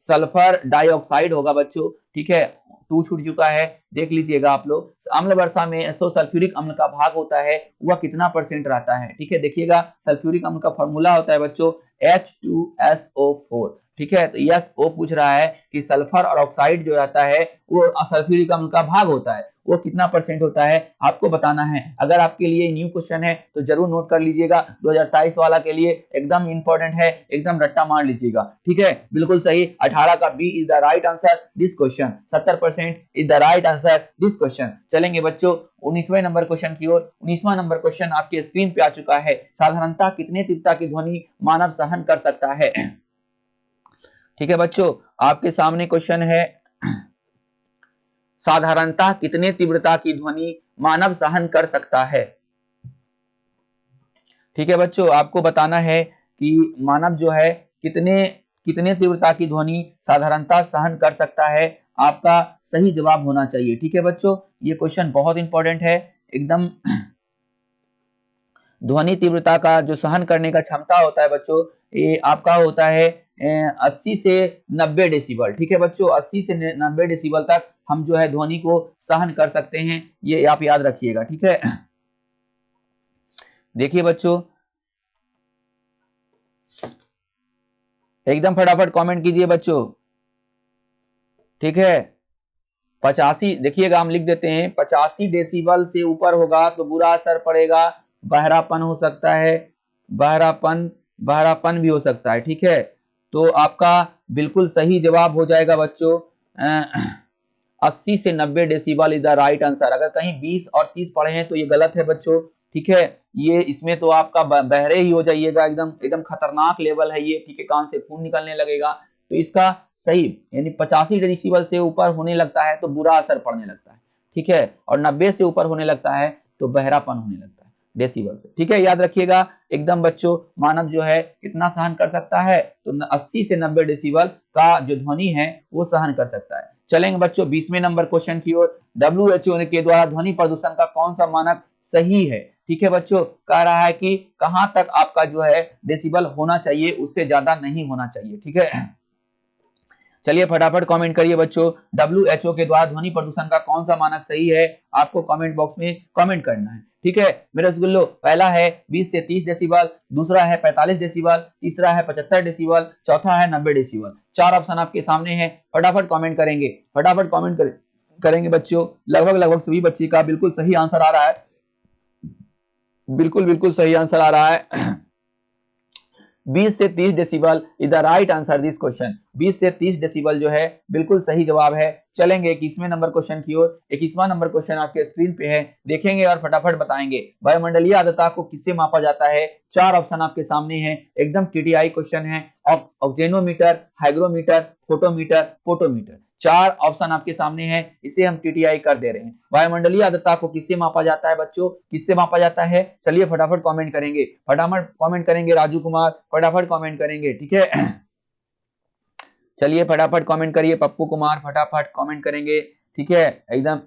सल्फर डाइऑक्साइड होगा बच्चों, ठीक है, 2 छूट चुका है, देख लीजिएगा आप लोग। अम्ल वर्षा में SO सल्फ्यूरिक अम्ल का भाग होता है, वह कितना % रहता है? ठीक है, देखिएगा सल्फ्यूरिक अम्ल का फॉर्मूला होता है बच्चों H2SO4, ठीक है, तो यस ओ पूछ रहा है कि सल्फर और ऑक्साइड जो रहता है वो सल्फ्यूरिक अम्ल का भाग होता है, वो कितना % होता है आपको बताना है। अगर आपके लिए न्यू क्वेश्चन है तो जरूर नोट कर लीजिएगा, 2023 वाला के लिए एकदम इंपॉर्टेंट है, एकदम रट्टा मार लीजिएगा, ठीक है, बिल्कुल सही। 18 का B is the right answer this question, 70% is the right answer this question. चलेंगे बच्चों 19वें नंबर क्वेश्चन की ओर। 19वां नंबर क्वेश्चन आपके स्क्रीन पे आ चुका है। साधारणतः कितने तीव्रता की ध्वनि मानव सहन कर सकता है? ठीक है बच्चों, आपके सामने क्वेश्चन है, साधारणतः कितने तीव्रता की ध्वनि मानव सहन कर सकता है? ठीक है बच्चों, आपको बताना है कि मानव जो है कितने कितने तीव्रता की ध्वनि साधारणतः सहन कर सकता है। आपका सही जवाब होना चाहिए, ठीक है बच्चों, ये क्वेश्चन बहुत इंपॉर्टेंट है एकदम। ध्वनि तीव्रता का जो सहन करने का क्षमता होता है बच्चों, ये आपका होता है 80 से 90 डेसिबल, ठीक है बच्चों, 80 से 90 डेसिबल तक हम जो है ध्वनि को सहन कर सकते हैं, ये आप याद रखिएगा, ठीक है। देखिए बच्चों, एकदम फटाफट कमेंट कीजिए बच्चों, ठीक है। 85, देखिएगा हम लिख देते हैं, 85 डेसिबल से ऊपर होगा तो बुरा असर पड़ेगा, बहरापन हो सकता है, बहरापन भी हो सकता है, ठीक है। तो आपका बिल्कुल सही जवाब हो जाएगा बच्चों 80 से 90 decibel is the right answer. अगर कहीं 20 और 30 पढ़े हैं तो ये गलत है बच्चों, ठीक है, ये इसमें तो आपका बहरे ही हो जाइएगा, एकदम एकदम खतरनाक लेवल है ये, ठीक है, कान से खून निकलने लगेगा। तो इसका सही यानी 85 डेसिबल से ऊपर होने लगता है तो बुरा असर पड़ने लगता है, ठीक है, और 90 से ऊपर होने लगता है तो बहरापन होने लगता है डेसिबल से, ठीक है, याद रखिएगा एकदम बच्चों। मानव जो है कितना सहन कर सकता है? तो 80 से 90 डेसिबल का जो ध्वनि है वो सहन कर सकता है। चलेंगे बच्चों 20वें नंबर क्वेश्चन की ओर। WHO के द्वारा ध्वनि प्रदूषण का कौन सा मानक सही है? ठीक है बच्चों, कह रहा है कि कहां तक आपका जो है डेसिबल होना चाहिए, उससे ज्यादा नहीं होना चाहिए, ठीक है। चलिए फटाफट कमेंट करिए बच्चों, WHO के द्वारा ध्वनि प्रदूषण का कौन सा मानक सही है, आपको कमेंट बॉक्स में कमेंट करना है, ठीक है मेरे रसगुल्लो। पहला है 20 से 30 डेसिबल, दूसरा है 45 डेसिबल, तीसरा है 75 डेसिबल, चौथा है 90 डेसिबल। 4 ऑप्शन आपके सामने हैं, फटाफट कमेंट करेंगे, फटाफट कमेंट करेंगे बच्चों। लगभग लगभग सभी बच्चे का बिल्कुल सही आंसर आ रहा है, बिल्कुल सही आंसर आ रहा है 20 से 30 decibel is the right answer this question. 20 से 30 डेसिबल जो है बिल्कुल सही जवाब है। चलेंगे 21वें नंबर क्वेश्चन की ओर। 21वां नंबर क्वेश्चन आपके स्क्रीन पे है, देखेंगे और फटाफट बताएंगे। वायुमंडलीय आर्द्रता को किससे मापा जाता है? 4 ऑप्शन आपके सामने हैं, एकदम टीटीआई क्वेश्चन है। Auxanometer, hygrometer, photometer, potometer, 4 option आपके सामने हैं, इसे हम टीटीआई कर दे रहे हैं। वायुमंडलीय आर्द्रता को किससे मापा जाता है बच्चों, किससे मापा जाता है? चलिए फटाफट कमेंट करेंगे, फटाफट कमेंट करेंगे राजू कुमार, फटाफट कमेंट करेंगे, ठीक है। चलिए फटाफट कमेंट करिए पप्पू कुमार, फटाफट कमेंट करेंगे, ठीक है, एकदम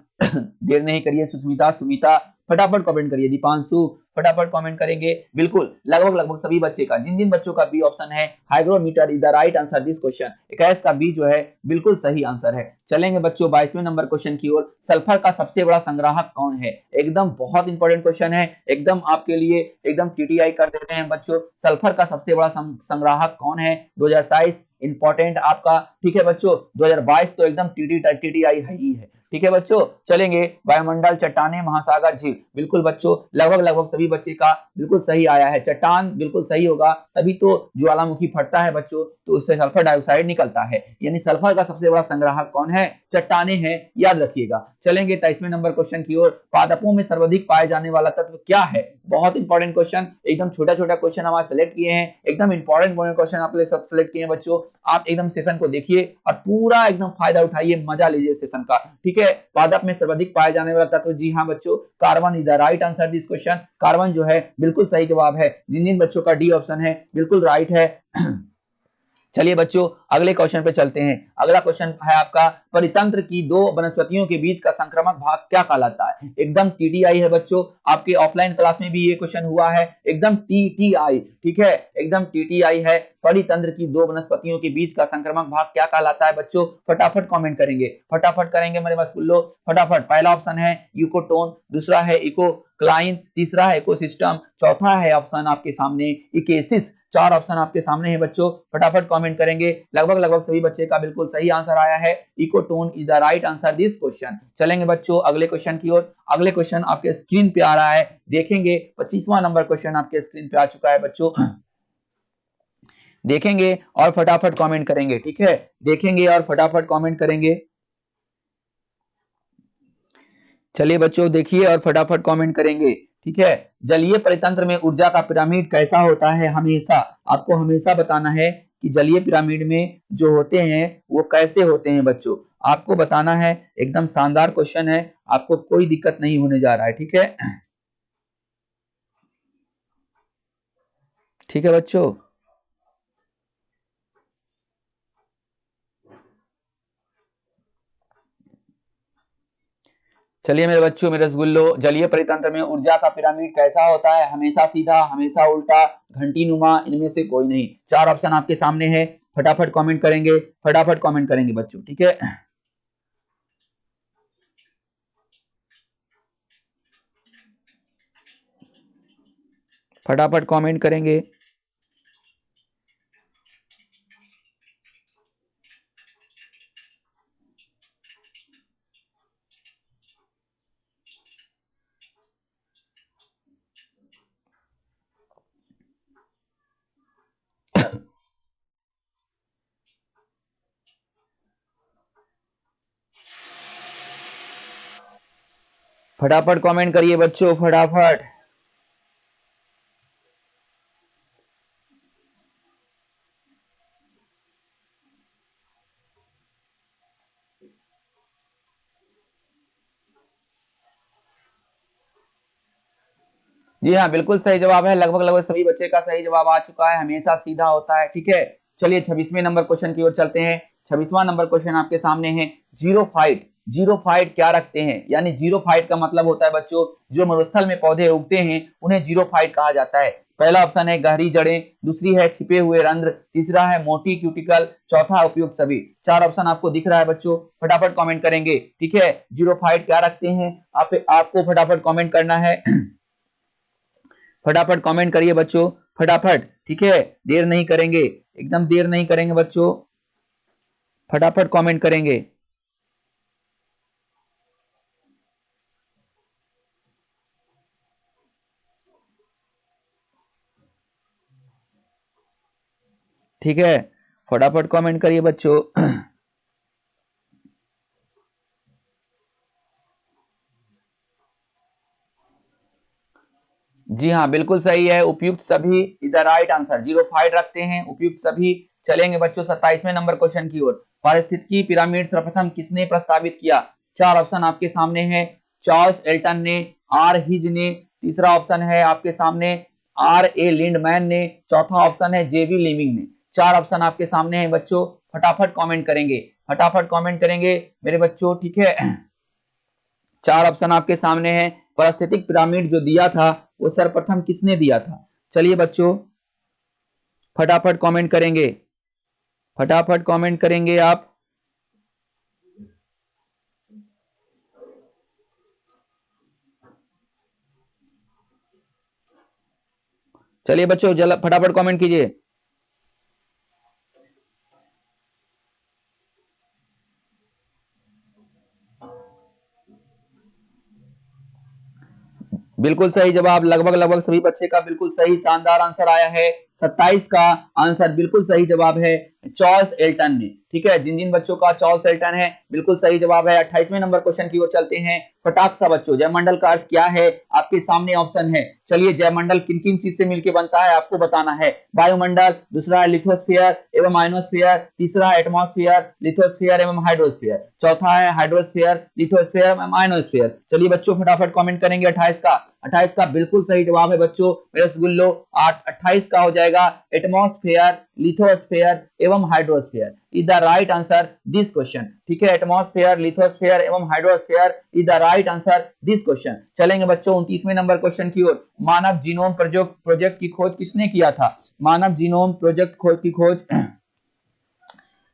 देर नहीं करिए। सुष्मिता, सुमिता, फटाफट कमेंट करिए। दीपांशु, फटाफट कमेंट करेंगे। बिल्कुल लगभग लगभग सभी बच्चे का, जिन जिन बच्चों का बी ऑप्शन है hygrometer is the right answer this question, 21 का बी जो है बिल्कुल सही आंसर है। चलेंगे बच्चों 22वें नंबर क्वेश्चन की ओर। सल्फर का सबसे बड़ा संग्राहक कौन है? एकदम बहुत इंपॉर्टेंट क्वेश्चन है, एकदम आपके लिए एकदम टीटीआई कर देते हैं बच्चों। सल्फर का सबसे बड़ा संग्राहक कौन है? 2023 इंपॉर्टेंट आपका, ठीक है बच्चों। 2022 तो एकदम टीटीआई है ही है, ठीक है बच्चों। चलेंगे वायुमंडल, चट्टाने, महासागर, झील। बिल्कुल बच्चों लगभग लगभग सभी बच्चे का बिल्कुल सही आया है। चट्टान बिल्कुल सही होगा, तभी तो ज्वालामुखी फटता है बच्चों, तो उससे सल्फर डाइऑक्साइड निकलता है। यानी सल्फर का सबसे बड़ा संग्राहक कौन है? चट्टाने हैं, याद रखिएगा। चलेंगे 23वें नंबर क्वेश्चन की ओर। पादपों में सर्वाधिक पाए जाने वाला तत्व क्या है? बहुत इंपॉर्टेंट क्वेश्चन, एकदम छोटा छोटा क्वेश्चन हमारे सेलेक्ट किए हैं, एकदम इंपॉर्टेंट क्वेश्चन आपके सब सेलेक्ट किए हैं बच्चों। आप एकदम सेशन को देखिए और पूरा एकदम फायदा उठाइए, मजा लीजिए सेशन का, ठीक है। पादप में सर्वाधिक पाए जाने वाला तत्व, जी हाँ बच्चों, carbon is the right answer this question. Carbon जो है बिल्कुल सही जवाब है। जिन जिन बच्चों का डी ऑप्शन है बिल्कुल राइट है। चलिए बच्चों अगले क्वेश्चन पे चलते हैं। अगला क्वेश्चन है आपका, परितंत्र की दो वनस्पतियों के बीच का संक्रामक भाग क्या कहलाता है? एकदम टीटीआई है बच्चों, आपके ऑफलाइन क्लास में भी ये क्वेश्चन हुआ है, एकदम टीटीआई, ठीक है, एकदम टीटीआई है। परितंत्र की दो वनस्पतियों के बीच का संक्रामक भाग क्या कहलाता है बच्चों? फटाफट कमेंट करेंगे, फटाफट करेंगे मेरे पास लो फटाफट। पहला ऑप्शन है यूकोटोन, दूसरा है इकोक्लाइन, तीसरा है इकोसिस्टम, चौथा है ऑप्शन आपके सामने इकेसिस। चार ऑप्शन आपके सामने है बच्चों, फटाफट कमेंट करेंगे। लगभग लगभग सभी बच्चे का बिल्कुल सही आंसर आया है, ecotone is the right answer this question. चलेंगे बच्चों अगले क्वेश्चन की ओर। अगले क्वेश्चन आपके स्क्रीन पे आ रहा है, देखेंगे 25वां नंबर क्वेश्चन आपके स्क्रीन पे आ चुका है बच्चों, देखेंगे और फटाफट कमेंट करेंगे, ठीक है, देखेंगे और फटाफट कमेंट करेंगे। चलिए बच्चों देखिए और फटाफट कमेंट करेंगे, ठीक है। जलीय परितंत्र में ऊर्जा का पिरामिड कैसा होता है? हमेशा आपको हमेशा बताना है कि जलीय पिरामिड में जो होते हैं वो कैसे होते हैं बच्चों, आपको बताना है। एकदम शानदार क्वेश्चन है, आपको कोई दिक्कत नहीं होने जा रहा है, ठीक है, ठीक है बच्चों। चलिए मेरे बच्चों, मेरे रसगुल्लो, जलीय परितंत्र में ऊर्जा का पिरामिड कैसा होता है? हमेशा सीधा, हमेशा उल्टा, घंटी नुमा, इनमें से कोई नहीं। चार ऑप्शन आपके सामने है, फटाफट कमेंट करेंगे, फटाफट कमेंट करेंगे बच्चों, ठीक है। फटाफट कमेंट करेंगे। फटाफट कमेंट करिए बच्चों, फटाफट। जी हाँ बिल्कुल सही जवाब है, लगभग लगभग सभी बच्चे का सही जवाब आ चुका है, हमेशा सीधा होता है, ठीक है। चलिए 26वें नंबर क्वेश्चन की ओर चलते हैं। 26वां नंबर क्वेश्चन आपके सामने है, जीरो फाइट। जीरो फाइट क्या रखते हैं? यानी जीरो फाइट का मतलब होता है बच्चों, जो मरुस्थल में पौधे उगते हैं उन्हें जीरो फाइट कहा जाता है। पहला ऑप्शन है गहरी जड़ें, दूसरी है छिपे हुए रंध्र, तीसरा है मोटी क्यूटिकल, चौथा उपयुक्त सभी। चार ऑप्शन आपको दिख रहा है बच्चों, फटाफट कमेंट करेंगे, ठीक है। जीरो फाइट क्या रखते हैं, आपको फटाफट कमेंट करना है। फटाफट कमेंट करिए बच्चों, फटाफट, ठीक है, देर नहीं करेंगे, एकदम देर नहीं करेंगे बच्चों, फटाफट कमेंट करेंगे। ठीक है, फटाफट कमेंट करिए बच्चों। जी हाँ बिल्कुल सही है, उपयुक्त सभी is the right answer, zero fight रखते हैं, उपयुक्त सभी। चलेंगे बच्चों 27वें नंबर क्वेश्चन की ओर। पारिस्थितिकी पिरामिड सर्वप्रथम किसने प्रस्तावित किया? चार ऑप्शन आपके सामने है, चार्ल्स एल्टन ने, आर हिज ने, तीसरा ऑप्शन है आपके सामने आर ए लिंडमैन ने, चौथा ऑप्शन है जेवी लिविंग ने। चार ऑप्शन आपके सामने है बच्चों, फटाफट कमेंट करेंगे, फटाफट कमेंट करेंगे मेरे बच्चों, ठीक है। चार ऑप्शन आपके सामने है, पारिस्थितिक पिरामिड जो दिया था वो सर्वप्रथम किसने दिया था? चलिए बच्चों फटाफट कमेंट करेंगे, फटाफट कमेंट करेंगे आप। चलिए बच्चों जल्द फटाफट कमेंट कीजिए। बिल्कुल सही जवाब, लगभग लगभग सभी बच्चे का बिल्कुल सही शानदार आंसर आया है। 27 का आंसर बिल्कुल सही जवाब है चार्ल्स एल्टन ने। ठीक है, जिन जिन बच्चों का चार्ल्स एल्टन है बिल्कुल सही जवाब है। 28वें नंबर क्वेश्चन की ओर चलते हैं। फटाक सा बच्चों, जयमंडल का अर्थ क्या है? आपके सामने ऑप्शन है। चलिए जयमंडल किन किन चीज से मिलकर बनता है आपको बताना है। वायुमंडल, दूसरा है लिथोस्फीयर एवं आयनोस्फीयर, तीसरा है एटमॉस्फेयर, लिथोस्फीयर एवं हाइड्रोस्फीयर, चौथा है हाइड्रोस्फीयर, लिथोस्फीयर एवं आयनोस्फीयर। चलिए बच्चों फटाफट कमेंट करेंगे। 28 का बिल्कुल सही जवाब है बच्चों रसगुल्लो। 28 का हो जाएगा एटमॉस्फेयर, लिथोस्फीयर एवं hydrosphere is the right answer this question. ठीक है, एटमॉस्फेयर, लिथोस्फीयर एवं hydrosphere is the right answer this question. चलेंगे बच्चों 29वें नंबर क्वेश्चन की ओर। मानव जीनोम प्रोजेक्ट की खोज किसने किया था? मानव जीनोम प्रोजेक्ट की खोज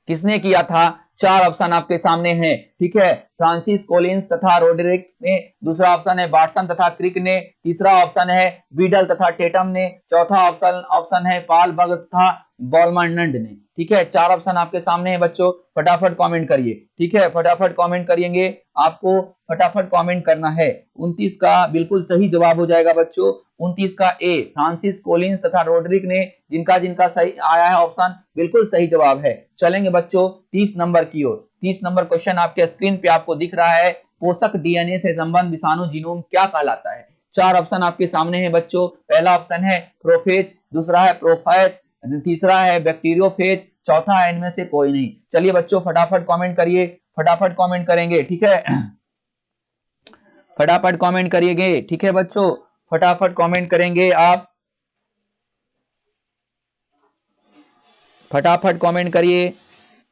किसने किया था? चार ऑप्शन आपके सामने हैं। ठीक है, फ्रांसिस कोलिंस तथा रोडरिक ने, दूसरा ऑप्शन है वाटसन तथा क्रिक ने, तीसरा ऑप्शन है बीडल तथा टेटम ने, चौथा ऑप्शन है पालबर्ग तथा बॉलमंड ने। ठीक है, चार ऑप्शन आपके सामने है बच्चों, फटाफट कमेंट करिए। ठीक है, फटाफट कमेंट करिएंगे, आपको फटाफट कमेंट करना है। 29 का बिल्कुल सही जवाब हो जाएगा बच्चों। 29 का ए, फ्रांसिस कोलिंस तथा रोडरिक ने, जिनका जिनका सही आया है ऑप्शन बिल्कुल सही जवाब है। चलेंगे बच्चों 30 नंबर की ओर। 30 नंबर क्वेश्चन आपके स्क्रीन पे आपको दिख रहा है। पोषक डीएनए से संबंध विषाणु जीनोम क्या कहलाता है? चार ऑप्शन आपके सामने है बच्चों। पहला ऑप्शन है प्रोफेज, दूसरा है प्रोफेज, तीसरा है बैक्टीरियोफेज, चौथा है इनमें से कोई नहीं। चलिए बच्चों फटाफट कमेंट करिए, फटाफट कमेंट करेंगे। ठीक है, फटाफट कमेंट करिएगे। ठीक है बच्चों, फटाफट कमेंट करेंगे आप, फटाफट कमेंट करिए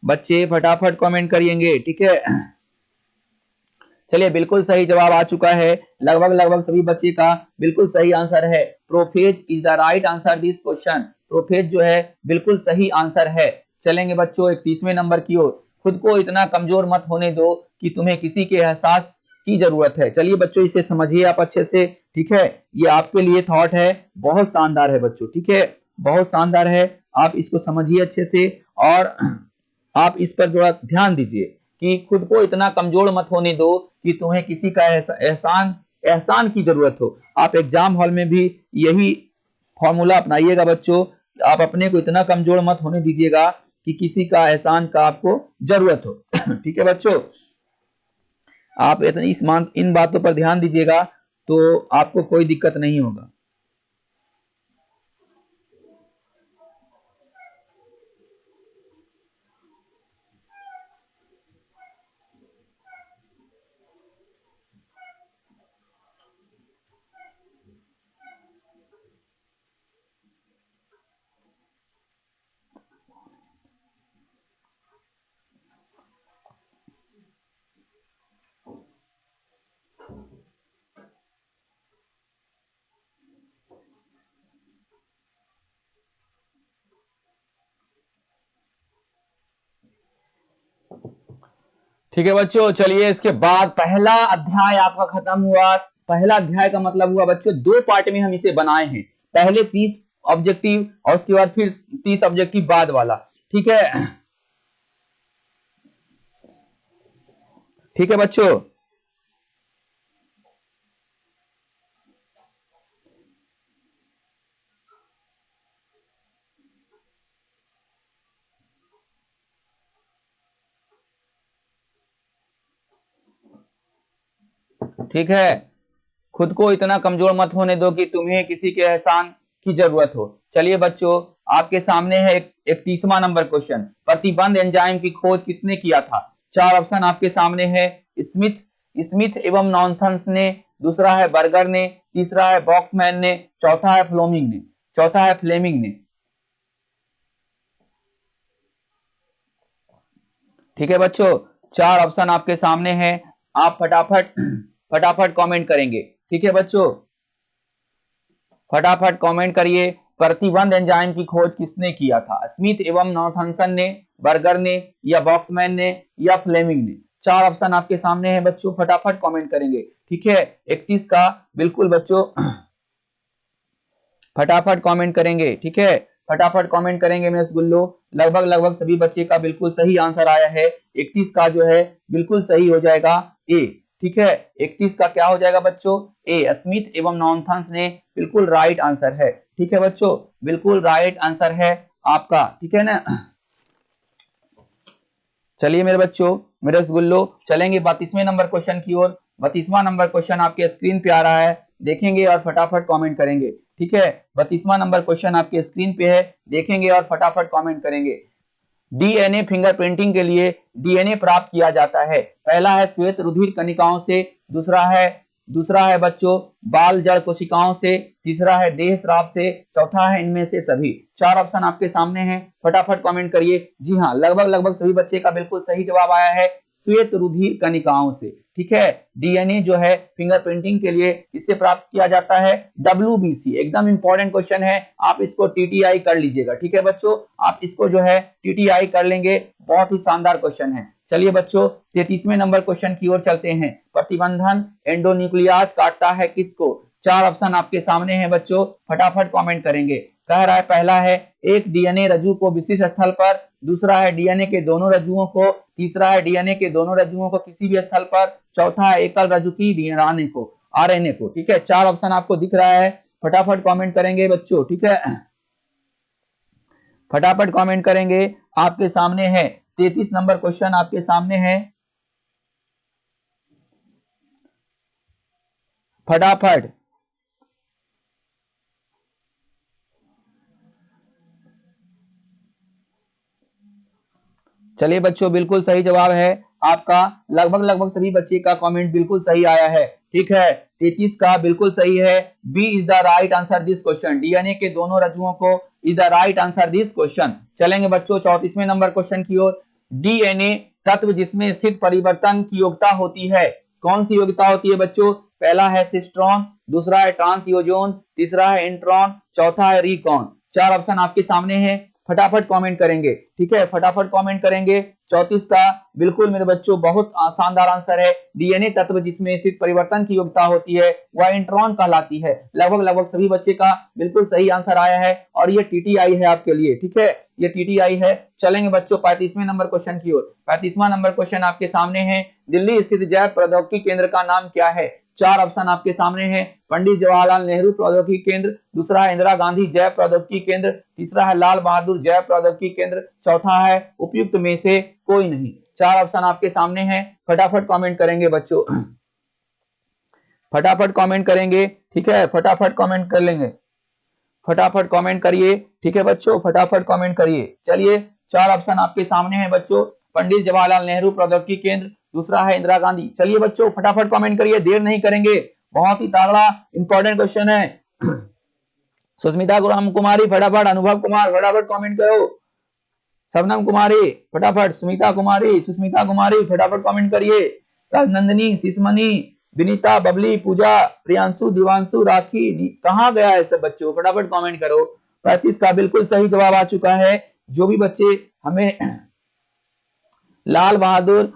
बच्चे, फटाफट कमेंट करिएंगे। ठीक है, चलिए बिल्कुल सही जवाब आ चुका है। लगभग लगभग सभी बच्चे का बिल्कुल सही आंसर है prophase is the right answer this question. Prophase जो है बिल्कुल सही आंसर है। चलेंगे बच्चों 31वें नंबर की ओर। खुद को इतना कमजोर मत होने दो कि तुम्हें किसी के एहसास की जरूरत है। चलिए बच्चों इसे समझिए आप अच्छे से। ठीक है, ये आपके लिए थॉट है, बहुत शानदार है बच्चों। ठीक है, बहुत शानदार है, आप इसको समझिए अच्छे से और आप इस पर थोड़ा ध्यान दीजिए कि खुद को इतना कमजोर मत होने दो कि तुम्हें किसी का एहसान एहसान की जरूरत हो। आप एग्जाम हॉल में भी यही फॉर्मूला अपनाइएगा बच्चों। आप अपने को इतना कमजोर मत होने दीजिएगा कि किसी का एहसान का आपको जरूरत हो। ठीक है बच्चों, आप इन बातों पर ध्यान दीजिएगा तो आपको कोई दिक्कत नहीं होगा। ठीक है बच्चों, चलिए इसके बाद पहला अध्याय आपका खत्म हुआ। पहला अध्याय का मतलब हुआ बच्चों दो पार्ट में हम इसे बनाए हैं। पहले 30 ऑब्जेक्टिव और उसके बाद फिर 30 ऑब्जेक्टिव बाद वाला। ठीक है, ठीक है बच्चों, ठीक है। खुद को इतना कमजोर मत होने दो कि तुम्हें किसी के एहसान की जरूरत हो। चलिए बच्चों आपके सामने है एक 30वां नंबर क्वेश्चन। प्रतिबंध एंजाइम की खोज किसने किया था? चार ऑप्शन आपके सामने है। स्मिथ स्मिथ एवं नॉर्थन्स ने, दूसरा है बर्गर ने, तीसरा है बॉक्समैन ने, चौथा है फ्लेमिंग ने। ठीक है बच्चों, चार ऑप्शन आपके सामने हैं, आप फटाफट फटाफट कमेंट करेंगे। ठीक है बच्चों, फटाफट कमेंट करिए। प्रतिबंध एंजाइम की खोज किसने किया था? स्मिथ एवं नॉर्थनसन ने, बर्गर ने, या बॉक्समैन ने, या फ्लेमिंग ने? 4 ऑप्शन आपके सामने है बच्चों, फटाफट कमेंट करेंगे। ठीक है, 31 का बिल्कुल बच्चों फटाफट कमेंट करेंगे। ठीक है, फटाफट कमेंट करेंगे मेरे गुल्लो। लगभग सभी बच्चे का बिल्कुल सही आंसर आया है। 31 का जो है बिल्कुल सही हो जाएगा ए। ठीक है, 31 का क्या हो जाएगा बच्चों? ए। स्मिथ एवं नॉर्थन्स ने बिल्कुल राइट आंसर है। ठीक है बच्चों, बिल्कुल राइट आंसर है आपका। ठीक है ना। चलिए मेरे बच्चों, मेरे रसगुल्लो, चलेंगे 32वें नंबर क्वेश्चन की ओर। 32वां नंबर क्वेश्चन आपके स्क्रीन पे आ रहा है, देखेंगे और फटाफट कमेंट करेंगे। ठीक है, 32वां नंबर क्वेश्चन आपके स्क्रीन पे है, देखेंगे और फटाफट कमेंट करेंगे। डीएनए फिंगरप्रिंटिंग के लिए डीएनए प्राप्त किया जाता है। पहला है श्वेत रुधिर कणिकाओं से, दूसरा है बच्चों बाल जड़ कोशिकाओं से, तीसरा है देह स्राव से, चौथा है इनमें से सभी। 4 ऑप्शन आपके सामने हैं, फटाफट कमेंट करिए। जी हाँ, लगभग सभी बच्चे का बिल्कुल सही जवाब आया है, श्वेत रुधिर कणिकाओं से। ठीक है, डीएनए जो है फिंगरप्रिंटिंग के लिए इससे प्राप्त किया जाता है। WBC एकदम इंपॉर्टेंट क्वेश्चन है, आप इसको टीटीआई कर लीजिएगा। ठीक है बच्चों, आप इसको जो है टीटीआई कर लेंगे, बहुत ही शानदार क्वेश्चन है। चलिए बच्चों, 33वें नंबर क्वेश्चन की ओर चलते हैं। प्रतिबंधन एंडोन्यूक्लियाज काटता है किसको? 4 ऑप्शन आपके सामने हैं बच्चों, फटाफट कमेंट करेंगे। कह रहा है पहला है एक डीएनए रज्जु को विशिष्ट स्थल पर, दूसरा है डीएनए के दोनों रज्जुओं को, तीसरा है डीएनए के दोनों रज्जुओं को किसी भी स्थल पर, चौथा है एकल रज्जु की डीएनए को, आरएनए को। ठीक है, 4 ऑप्शन आपको दिख रहा है, फटाफट कमेंट करेंगे बच्चों। ठीक है, फटाफट कमेंट करेंगे। आपके सामने है 33 नंबर क्वेश्चन आपके सामने है, फटाफट। चलिए बच्चों, बिल्कुल सही जवाब है आपका। लगभग सभी बच्चे का कमेंट बिल्कुल सही आया है। ठीक है, 33 का बिल्कुल सही है। B is the right answer this question, DNA के दोनों रज्जुओं को is the right answer this question. चलेंगे बच्चों 34वें नंबर क्वेश्चन की ओर। डीएनए तत्व जिसमें स्थित परिवर्तन की योग्यता होती है, कौन सी योग्यता होती है बच्चों? पहला है सिस्ट्रॉन, दूसरा है ट्रांसयोजोन, तीसरा है इंट्रॉन, चौथा है रिकॉन। 4 ऑप्शन आपके सामने है, फटाफट कमेंट करेंगे। ठीक है, फटाफट कमेंट करेंगे। 34 का बिल्कुल मेरे बच्चों बहुत शानदार आंसर है। डीएनए तत्व जिसमें स्थित परिवर्तन की योग्यता होती है वह इंट्रॉन कहलाती है। लगभग सभी बच्चे का बिल्कुल सही आंसर आया है और ये टीटीआई है आपके लिए। ठीक है, ये टीटीआई है। चलेंगे बच्चों 35वें नंबर क्वेश्चन की ओर। 35वां नंबर क्वेश्चन आपके सामने है, दिल्ली स्थित जैव प्रौद्योगिकी केंद्र का नाम क्या है? 4 ऑप्शन आपके सामने हैं, पंडित जवाहरलाल नेहरू प्रौद्योगिकी केंद्र, दूसरा है इंदिरा गांधी जैव प्रौद्योगिकी केंद्र, तीसरा है लाल बहादुर जैव प्रौद्योगिकी केंद्र, चौथा है उपयुक्त में से कोई नहीं। 4 ऑप्शन आपके सामने हैं, फटाफट कमेंट करेंगे बच्चों, फटाफट कमेंट करेंगे। ठीक है, फटाफट कमेंट कर लेंगे, फटाफट कमेंट करिए। ठीक है बच्चों, फटाफट कमेंट करिए। चलिए 4 ऑप्शन आपके सामने हैं बच्चों, पंडित जवाहरलाल नेहरू प्रौद्योगिकी केंद्र, दूसरा है इंदिरा गांधी। चलिए बच्चों फटाफट कमेंट करिए, देर नहीं करेंगे, बहुत ही तगड़ा इंपॉर्टेंट क्वेश्चन है। सुस्मिता कुमारी फटाफट, अनुभव कुमार फटाफट कमेंट करो, शबनम कुमारी फटाफट, सुस्मिता कुमारी फटाफट कमेंट करिए, राजनंदिनी, शिशमणि, विनीता, बबली, पूजा, प्रियांशु, दिवांशु, राखी, कहाँ गया है सब बच्चों, फटाफट कमेंट करो। 35 का बिल्कुल सही जवाब आ चुका है। जो भी बच्चे हमें लाल बहादुर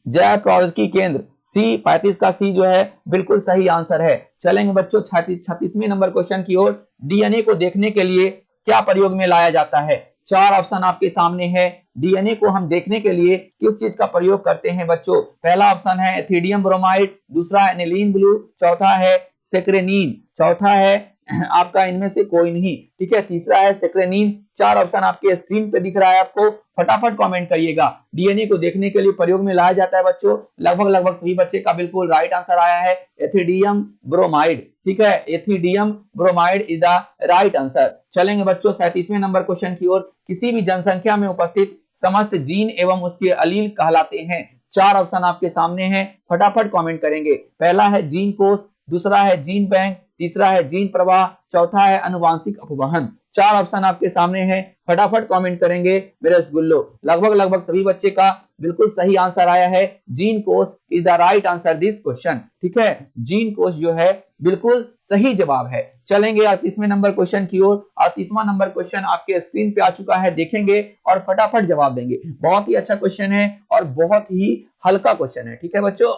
जैव प्रौद्योगिकी केंद्र, सी 35 का सी जो है बिल्कुल सही आंसर है। चलेंगे बच्चों 36वें नंबर क्वेश्चन की ओर। डीएनए को देखने के लिए क्या प्रयोग में लाया जाता है? 4 ऑप्शन आपके सामने है, डीएनए को हम देखने के लिए किस चीज का प्रयोग करते हैं बच्चों? पहला ऑप्शन है एथिडियम ब्रोमाइड, दूसरा है एनिलीन ब्लू, चौथा है सेक्रेनीन, चौथा है आपका इनमें से कोई नहीं। ठीक है, तीसरा है सेक्रेनीन। 4 ऑप्शन आपके स्क्रीन पे दिख रहा है आपको, फटाफट कमेंट करिएगा। डीएनए को देखने के लिए प्रयोग में लाया जाता है बच्चों, लगभग सभी बच्चे का बिल्कुल राइट आंसर आया है, एथिडियम ब्रोमाइड। ठीक है, ethidium bromide is the right answer. चलेंगे बच्चों 37वें नंबर क्वेश्चन की ओर। किसी भी जनसंख्या में उपस्थित समस्त जीन एवं उसके अलील कहलाते हैं। 4 ऑप्शन आपके सामने हैं, फटाफट कमेंट करेंगे। पहला है जीन कोष, दूसरा है जीन बैंक, तीसरा है जीन प्रवाह, चौथा है अनुवांशिक अपवहन। 4 ऑप्शन आपके सामने हैं, फटाफट कमेंट करेंगे मेरे रसगुल्लो। लगभग सभी बच्चे का बिल्कुल सही आंसर आया है, जीन कोष is the right answer this question. ठीक है, जीन कोष जो है बिल्कुल सही जवाब है। चलेंगे 38वें नंबर क्वेश्चन की ओर। 38वां नंबर क्वेश्चन आपके स्क्रीन पे आ चुका है, देखेंगे और फटाफट जवाब देंगे। बहुत ही अच्छा क्वेश्चन है और बहुत ही हल्का क्वेश्चन है, ठीक है बच्चों।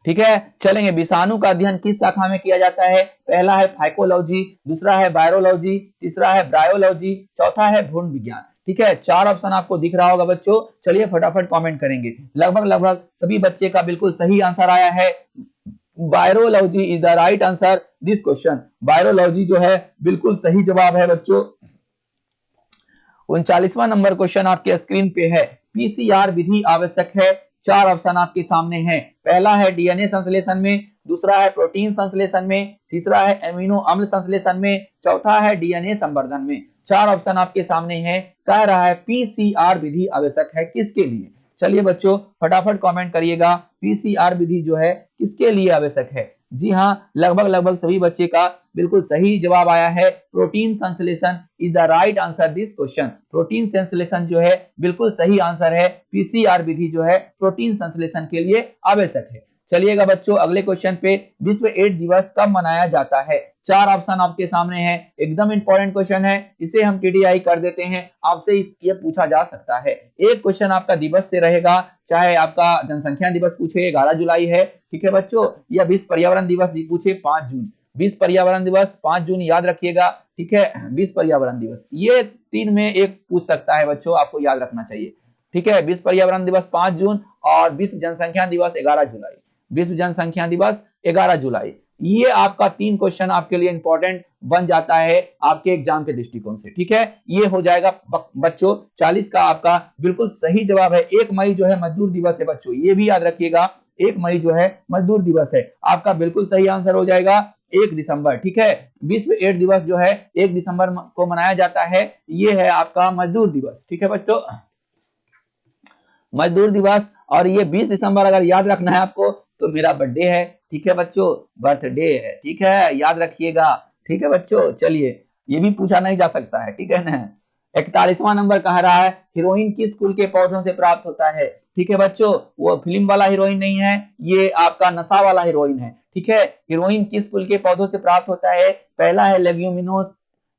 ठीक है, चलेंगे। विषाणु का अध्ययन किस शाखा में किया जाता है? पहला है फाइकोलॉजी, दूसरा है वायरोलॉजी, तीसरा है ब्रायोलॉजी, चौथा है भ्रूण विज्ञान। ठीक है, 4 ऑप्शन आपको दिख रहा होगा बच्चों। चलिए फटाफट कमेंट करेंगे। लगभग सभी बच्चे का बिल्कुल सही आंसर आया है। Virology is the right answer this question. Virology जो है बिल्कुल सही जवाब है बच्चों। 39वां नंबर क्वेश्चन आपके स्क्रीन पे है। पीसीआर विधि आवश्यक है? 4 ऑप्शन आपके सामने हैं। पहला है डीएनए संश्लेषण में, दूसरा है प्रोटीन संश्लेषण में, तीसरा है एमिनो अम्ल संश्लेषण में, चौथा है डीएनए संवर्धन में। 4 ऑप्शन आपके सामने हैं। कह रहा है पीसीआर विधि आवश्यक है किसके लिए? चलिए बच्चों फटाफट कमेंट करिएगा, पीसीआर विधि जो है किसके लिए आवश्यक है? जी हाँ, लगभग सभी बच्चे का बिल्कुल सही जवाब आया है। प्रोटीन संश्लेषण is the right answer this question. Protein संश्लेषण जो है बिल्कुल सही आंसर है। पीसीआर विधि जो है प्रोटीन संश्लेषण के लिए आवश्यक है। चलिएगा बच्चों अगले क्वेश्चन पे। विश्व एड्स दिवस कब मनाया जाता है? 4 ऑप्शन आपके सामने है। एकदम इंपॉर्टेंट क्वेश्चन है, इसे हम टीडीआई कर देते हैं। आपसे ये पूछा जा सकता है। एक क्वेश्चन आपका दिवस से रहेगा, चाहे आपका जनसंख्या दिवस पूछे 11 जुलाई है, ठीक है बच्चों, या विश्व पर्यावरण दिवस पूछे 5 जून। विश्व पर्यावरण दिवस 5 जून याद रखिएगा, ठीक है। विश्व पर्यावरण दिवस, ये 3 में एक पूछ सकता है बच्चों, आपको याद रखना चाहिए, ठीक है। विश्व पर्यावरण दिवस 5 जून और विश्व जनसंख्या दिवस 11 जुलाई। विश्व जनसंख्या दिवस 11 जुलाई। ये आपका 3 क्वेश्चन आपके लिए इंपॉर्टेंट बन जाता है आपके एग्जाम के दृष्टिकोण से, ठीक है। ये हो जाएगा बच्चों 40 का आपका बिल्कुल सही जवाब है। 1 मई जो है मजदूर दिवस है बच्चों, ये भी याद रखिएगा। 1 मई जो है मजदूर दिवस है। आपका बिल्कुल सही आंसर हो जाएगा 1 दिसंबर, ठीक है। विश्व एड्स दिवस जो है 1 दिसंबर को मनाया जाता है, ये है आपका मजदूर दिवस, ठीक है बच्चों, मजदूर दिवस। और ये 20 दिसंबर अगर याद रखना है आपको तो मेरा बर्थडे है, ठीक है बच्चों, बर्थडे है, ठीक है, याद रखिएगा, ठीक है बच्चों। चलिए ये भी पूछा नहीं जा सकता है, ठीक है ना। 41वां नंबर कह रहा है हीरोइन किस कुल के पौधों से प्राप्त होता है? ठीक है बच्चों, वो फिल्म वाला हीरोइन नहीं है, ये आपका नशा वाला हीरोइन है, ठीक है। हीरोइन किस कुल के पौधों से प्राप्त होता है? पहला है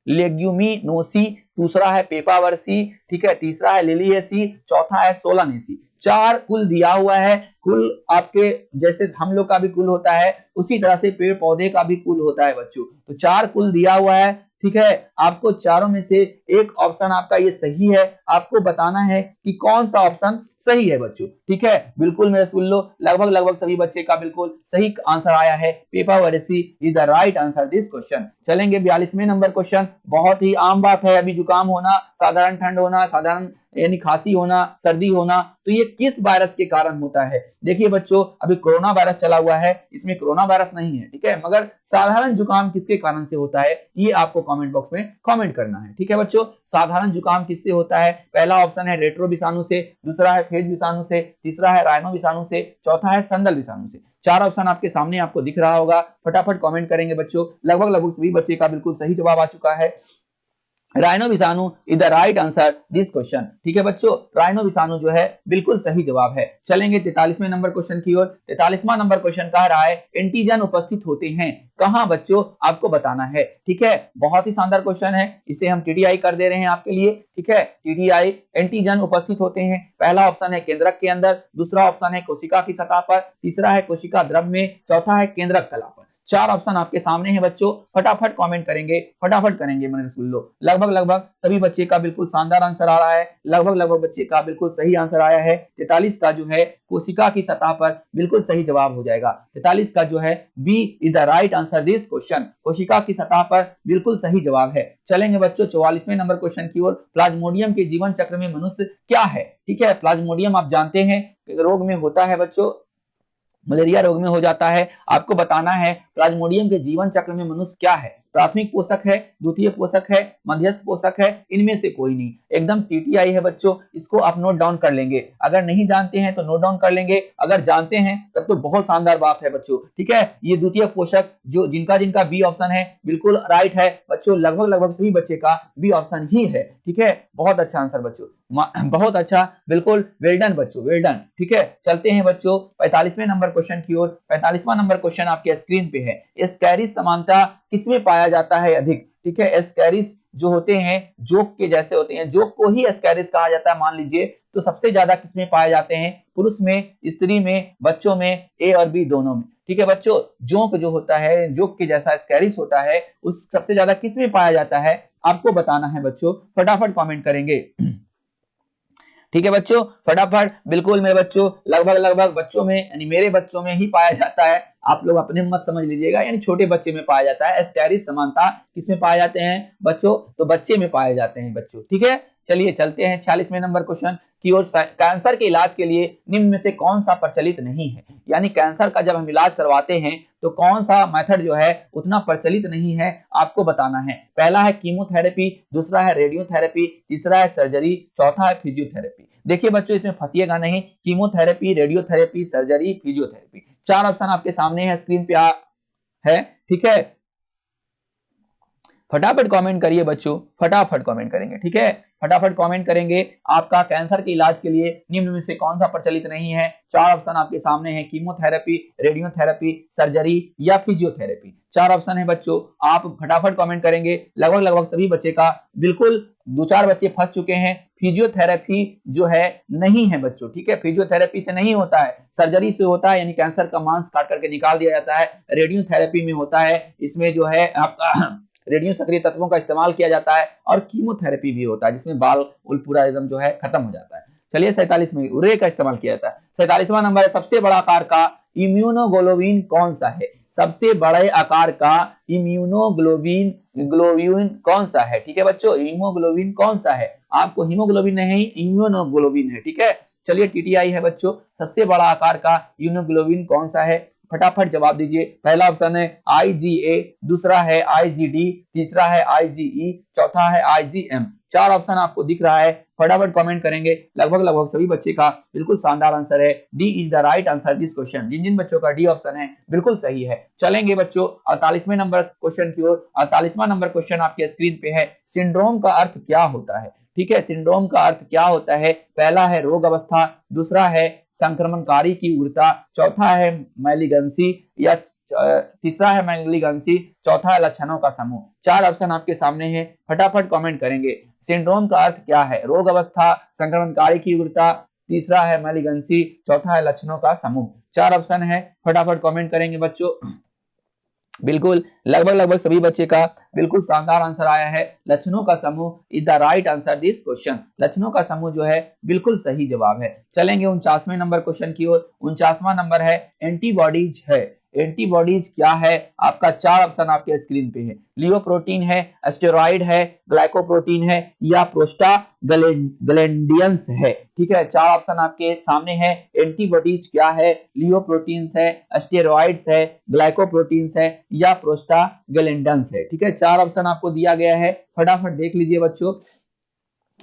लेग्यूमिनोसी, दूसरा है पेपावर्सी, ठीक है, तीसरा है लिलिएसी, चौथा है सोलानेसी। 4 कुल दिया हुआ है। कुल आपके जैसे हम लोग का भी कुल होता है, उसी तरह से पेड़ पौधे का भी कुल होता है बच्चों। तो 4 कुल दिया हुआ है, ठीक है। आपको चारों में से एक ऑप्शन आपका ये सही है। आपको बताना है कि कौन सा ऑप्शन सही है बच्चों, ठीक है। बिल्कुल मेरे सुन लो, लगभग सभी बच्चे का बिल्कुल सही आंसर आया है। पेपावर्सी is the right answer this question. चलेंगे 42वें नंबर क्वेश्चन। बहुत ही आम बात है, अभी जुकाम होना, साधारण ठंड होना, साधारण यानी खांसी होना, सर्दी होना, तो ये किस वायरस के कारण होता है? देखिए बच्चों, अभी कोरोना वायरस चला हुआ है, इसमें कोरोना वायरस नहीं है, ठीक है। मगर साधारण जुकाम किसके कारण से होता है, ये आपको कमेंट बॉक्स में कमेंट करना है, ठीक है बच्चों। साधारण जुकाम किससे होता है? पहला ऑप्शन है रेट्रो विषाणु से, दूसरा है फेज विषाणु से, तीसरा है राइनो विषाणु से, चौथा है संदल विषाणु से। 4 ऑप्शन आपके सामने आपको दिख रहा होगा। फटाफट कमेंट करेंगे बच्चों। लगभग सभी बच्चे का बिल्कुल सही जवाब आ चुका है। राइनो विषाणु is the right answer this question, ठीक है बच्चों। राइनो विषाणु जो है बिल्कुल सही जवाब है। चलेंगे 43वें नंबर क्वेश्चन की ओर। 43वां नंबर क्वेश्चन कह रहा है एंटीजन उपस्थित होते हैं कहां बच्चों? आपको बताना है, ठीक है। बहुत ही शानदार क्वेश्चन है, इसे हम टीडीआई कर दे रहे हैं आपके लिए, ठीक है। टीडीआई, एंटीजन उपस्थित होते हैं। पहला ऑप्शन है केंद्रक के अंदर, दूसरा ऑप्शन है कोशिका की सतह पर, तीसरा है कोशिका द्रव में, चौथा है केंद्रक कला पर। 4 ऑप्शन आपके सामने हैं बच्चों। फटाफट कमेंट करेंगे, फटाफट करेंगे, मैंने सुन लो। लगभग सभी बच्चे का बिल्कुल शानदार आंसर आ रहा है। लगभग बच्चे का बिल्कुल सही आंसर आया है। 43 का जो है कोशिका की सतह पर बिल्कुल सही जवाब हो जाएगा। 43 का जो है B is the right answer this question. कोशिका की सतह पर बिल्कुल सही जवाब है। चलेंगे बच्चों 44वें नंबर क्वेश्चन की ओर। प्लाज्मोडियम के जीवन चक्र में मनुष्य क्या है? ठीक है, प्लाज्मोडियम आप जानते हैं रोग में होता है बच्चों, मलेरिया रोग में हो जाता है। आपको बताना है प्लाज्मोडियम के जीवन चक्र में मनुष्य क्या है, प्राथमिक पोषक है, द्वितीय पोषक है, मध्यस्थ पोषक है, इनमें से कोई नहीं, एकदम टीटीआई है बच्चों। इसको आप नोट डाउन कर लेंगे, अगर नहीं जानते हैं तो नोट डाउन कर लेंगे, अगर जानते हैं तब तो बहुत शानदार बात है बच्चों। ठीक है, ये द्वितीय पोषक जो जिनका जिनका बी ऑप्शन है बिल्कुल राइट है बच्चों, लगभग सभी बच्चे का बी ऑप्शन ही है। ठीक है, बहुत अच्छा आंसर बच्चों, बहुत अच्छा, बिल्कुल वेल डन बच्चों, वेल डन। ठीक है, चलते हैं बच्चों 45वें नंबर क्वेश्चन की ओर। 45वां नंबर क्वेश्चन आपके स्क्रीन पे है, एस्कैरिस समानता किसमें पाया जाता है अधिक? ठीक है, एस्कैरिस जो होते हैं जोक के जैसे होते हैं, जोक को ही एस्कैरिस कहा जाता है मान लीजिए, तो सबसे ज्यादा किसमें पाए जाते हैं? पुरुष में, स्त्री में, बच्चों में, ए और बी दोनों में। ठीक है बच्चों, जोक जो होता है, जोक के जैसा एस्कैरिस होता है, उस सबसे ज्यादा किसमें पाया जाता है आपको बताना है बच्चों, फटाफट कमेंट करेंगे। ठीक है बच्चों, फटाफट, बिल्कुल मेरे बच्चों, लगभग बच्चों में यानी मेरे बच्चों में ही पाया जाता है, आप लोग अपने मत समझ लीजिएगा, यानी छोटे बच्चे में पाया जाता है। एस्कैरिस समानता किसमें पाए जाते हैं बच्चों? तो बच्चे में पाए जाते हैं बच्चों। ठीक है, चलिए चलते हैं 46वें नंबर क्वेश्चन की ओर। कैंसर के इलाज के लिए निम्न में से कौन सा प्रचलित नहीं है? यानी कैंसर का जब हम इलाज करवाते हैं तो कौन सा मेथड जो है उतना प्रचलित नहीं है आपको बताना है। पहला है कीमोथेरेपी, दूसरा है रेडियोथेरेपी, तीसरा है सर्जरी, चौथा है फिजियोथेरेपी। देखिए बच्चों, इसमें फंसिएगा नहीं, कीमोथेरेपी, रेडियोथेरेपी, सर्जरी, फिजियोथेरेपी, चार ऑप्शन आपके सामने है, स्क्रीन पे है। ठीक है, फटाफट कमेंट करिए बच्चों, फटाफट कमेंट करेंगे। ठीक है, फटाफट कमेंट करेंगे। आपका कैंसर के इलाज के लिए निम्न में से कौन सा प्रचलित नहीं है? चार ऑप्शन आपके सामने हैं, कीमोथेरेपी, रेडियोथेरेपी, सर्जरी या फिजियोथेरेपी। चार ऑप्शन है बच्चों, आप फटाफट कमेंट करेंगे। लगभग सभी बच्चे का, बिल्कुल दो चार बच्चे फंस चुके हैं, फिजियोथेरेपी जो है नहीं है बच्चों। ठीक है, फिजियोथेरेपी से नहीं होता है, सर्जरी से होता है, यानी कैंसर का मांस काट करके निकाल दिया जाता है। रेडियोथेरेपी में होता है, इसमें जो है आपका रेडियो सक्रिय तत्वों का इस्तेमाल किया जाता है, और कीमोथेरेपी भी होता है जिसमें बाल उल पूरा एकदम जो है खत्म हो जाता है। चलिए 47 में उरे का इस्तेमाल किया जाता है। 47वां नंबर है, सबसे बड़ा आकार का इम्यूनोग्लोबिन कौन सा है? सबसे बड़े आकार का ग्लोबिन कौन सा है? ठीक है बच्चों, हीमोग्लोबिन कौन सा है? आपको हीमोग्लोबिन नहीं, इम्यूनोग्लोबिन है। ठीक है, चलिए टीटीआई है बच्चों, सबसे बड़ा आकार का इम्यूनोग्लोबिन कौन सा है? फटाफट जवाब दीजिए। पहला ऑप्शन है आईजीए, दूसरा है आईजीडी, तीसरा है आईजीई, चौथा है आईजीएम। चार ऑप्शन आपको दिख रहा है, फटाफट कमेंट करेंगे। लगभग सभी बच्चे का बिल्कुल शानदार आंसर है, D is the right answer this question. जिन जिन बच्चों का डी ऑप्शन है बिल्कुल सही है। चलेंगे बच्चों 48वें नंबर क्वेश्चन की ओर। 48वां नंबर क्वेश्चन आपके स्क्रीन पे है, सिंड्रोम का अर्थ क्या होता है? ठीक है, सिंड्रोम का अर्थ क्या होता है? पहला है रोग अवस्था, दूसरा है संक्रमणकारी की उग्रता, चौथा है मैलिगेंसी या तीसरा है मैलिगेंसी, चौथा है लक्षणों का समूह। चार ऑप्शन आपके सामने है, फटाफट कमेंट करेंगे। सिंड्रोम का अर्थ क्या है? रोग अवस्था, संक्रमणकारी की उग्रता, तीसरा है मैलिगेंसी, चौथा है लक्षणों का समूह। चार ऑप्शन है, फटाफट कमेंट करेंगे बच्चों। बिल्कुल लगभग सभी बच्चे का बिल्कुल शानदार आंसर आया है, लक्षणों का समूह is the right answer this question. लक्षणों का समूह जो है बिल्कुल सही जवाब है। चलेंगे 49वें नंबर क्वेश्चन की ओर। 49वां नंबर है, एंटीबॉडीज है। एंटीबॉडीज क्या है आपका? चार ऑप्शन आपके स्क्रीन पे है, लियोप्रोटीन है, स्टेरॉइड है, ग्लाइकोप्रोटीन है या प्रोस्टाग्लैंडियंस है। ठीक है, चार ऑप्शन आपके सामने है, एंटीबॉडीज क्या है? लियोप्रोटीन्स है, स्टेरॉइड्स है, ग्लाइकोप्रोटीन्स है या प्रोस्टाग्लैंडियंस है। ठीक है, चार ऑप्शन आपको दिया गया है, फटाफट देख लीजिए बच्चों।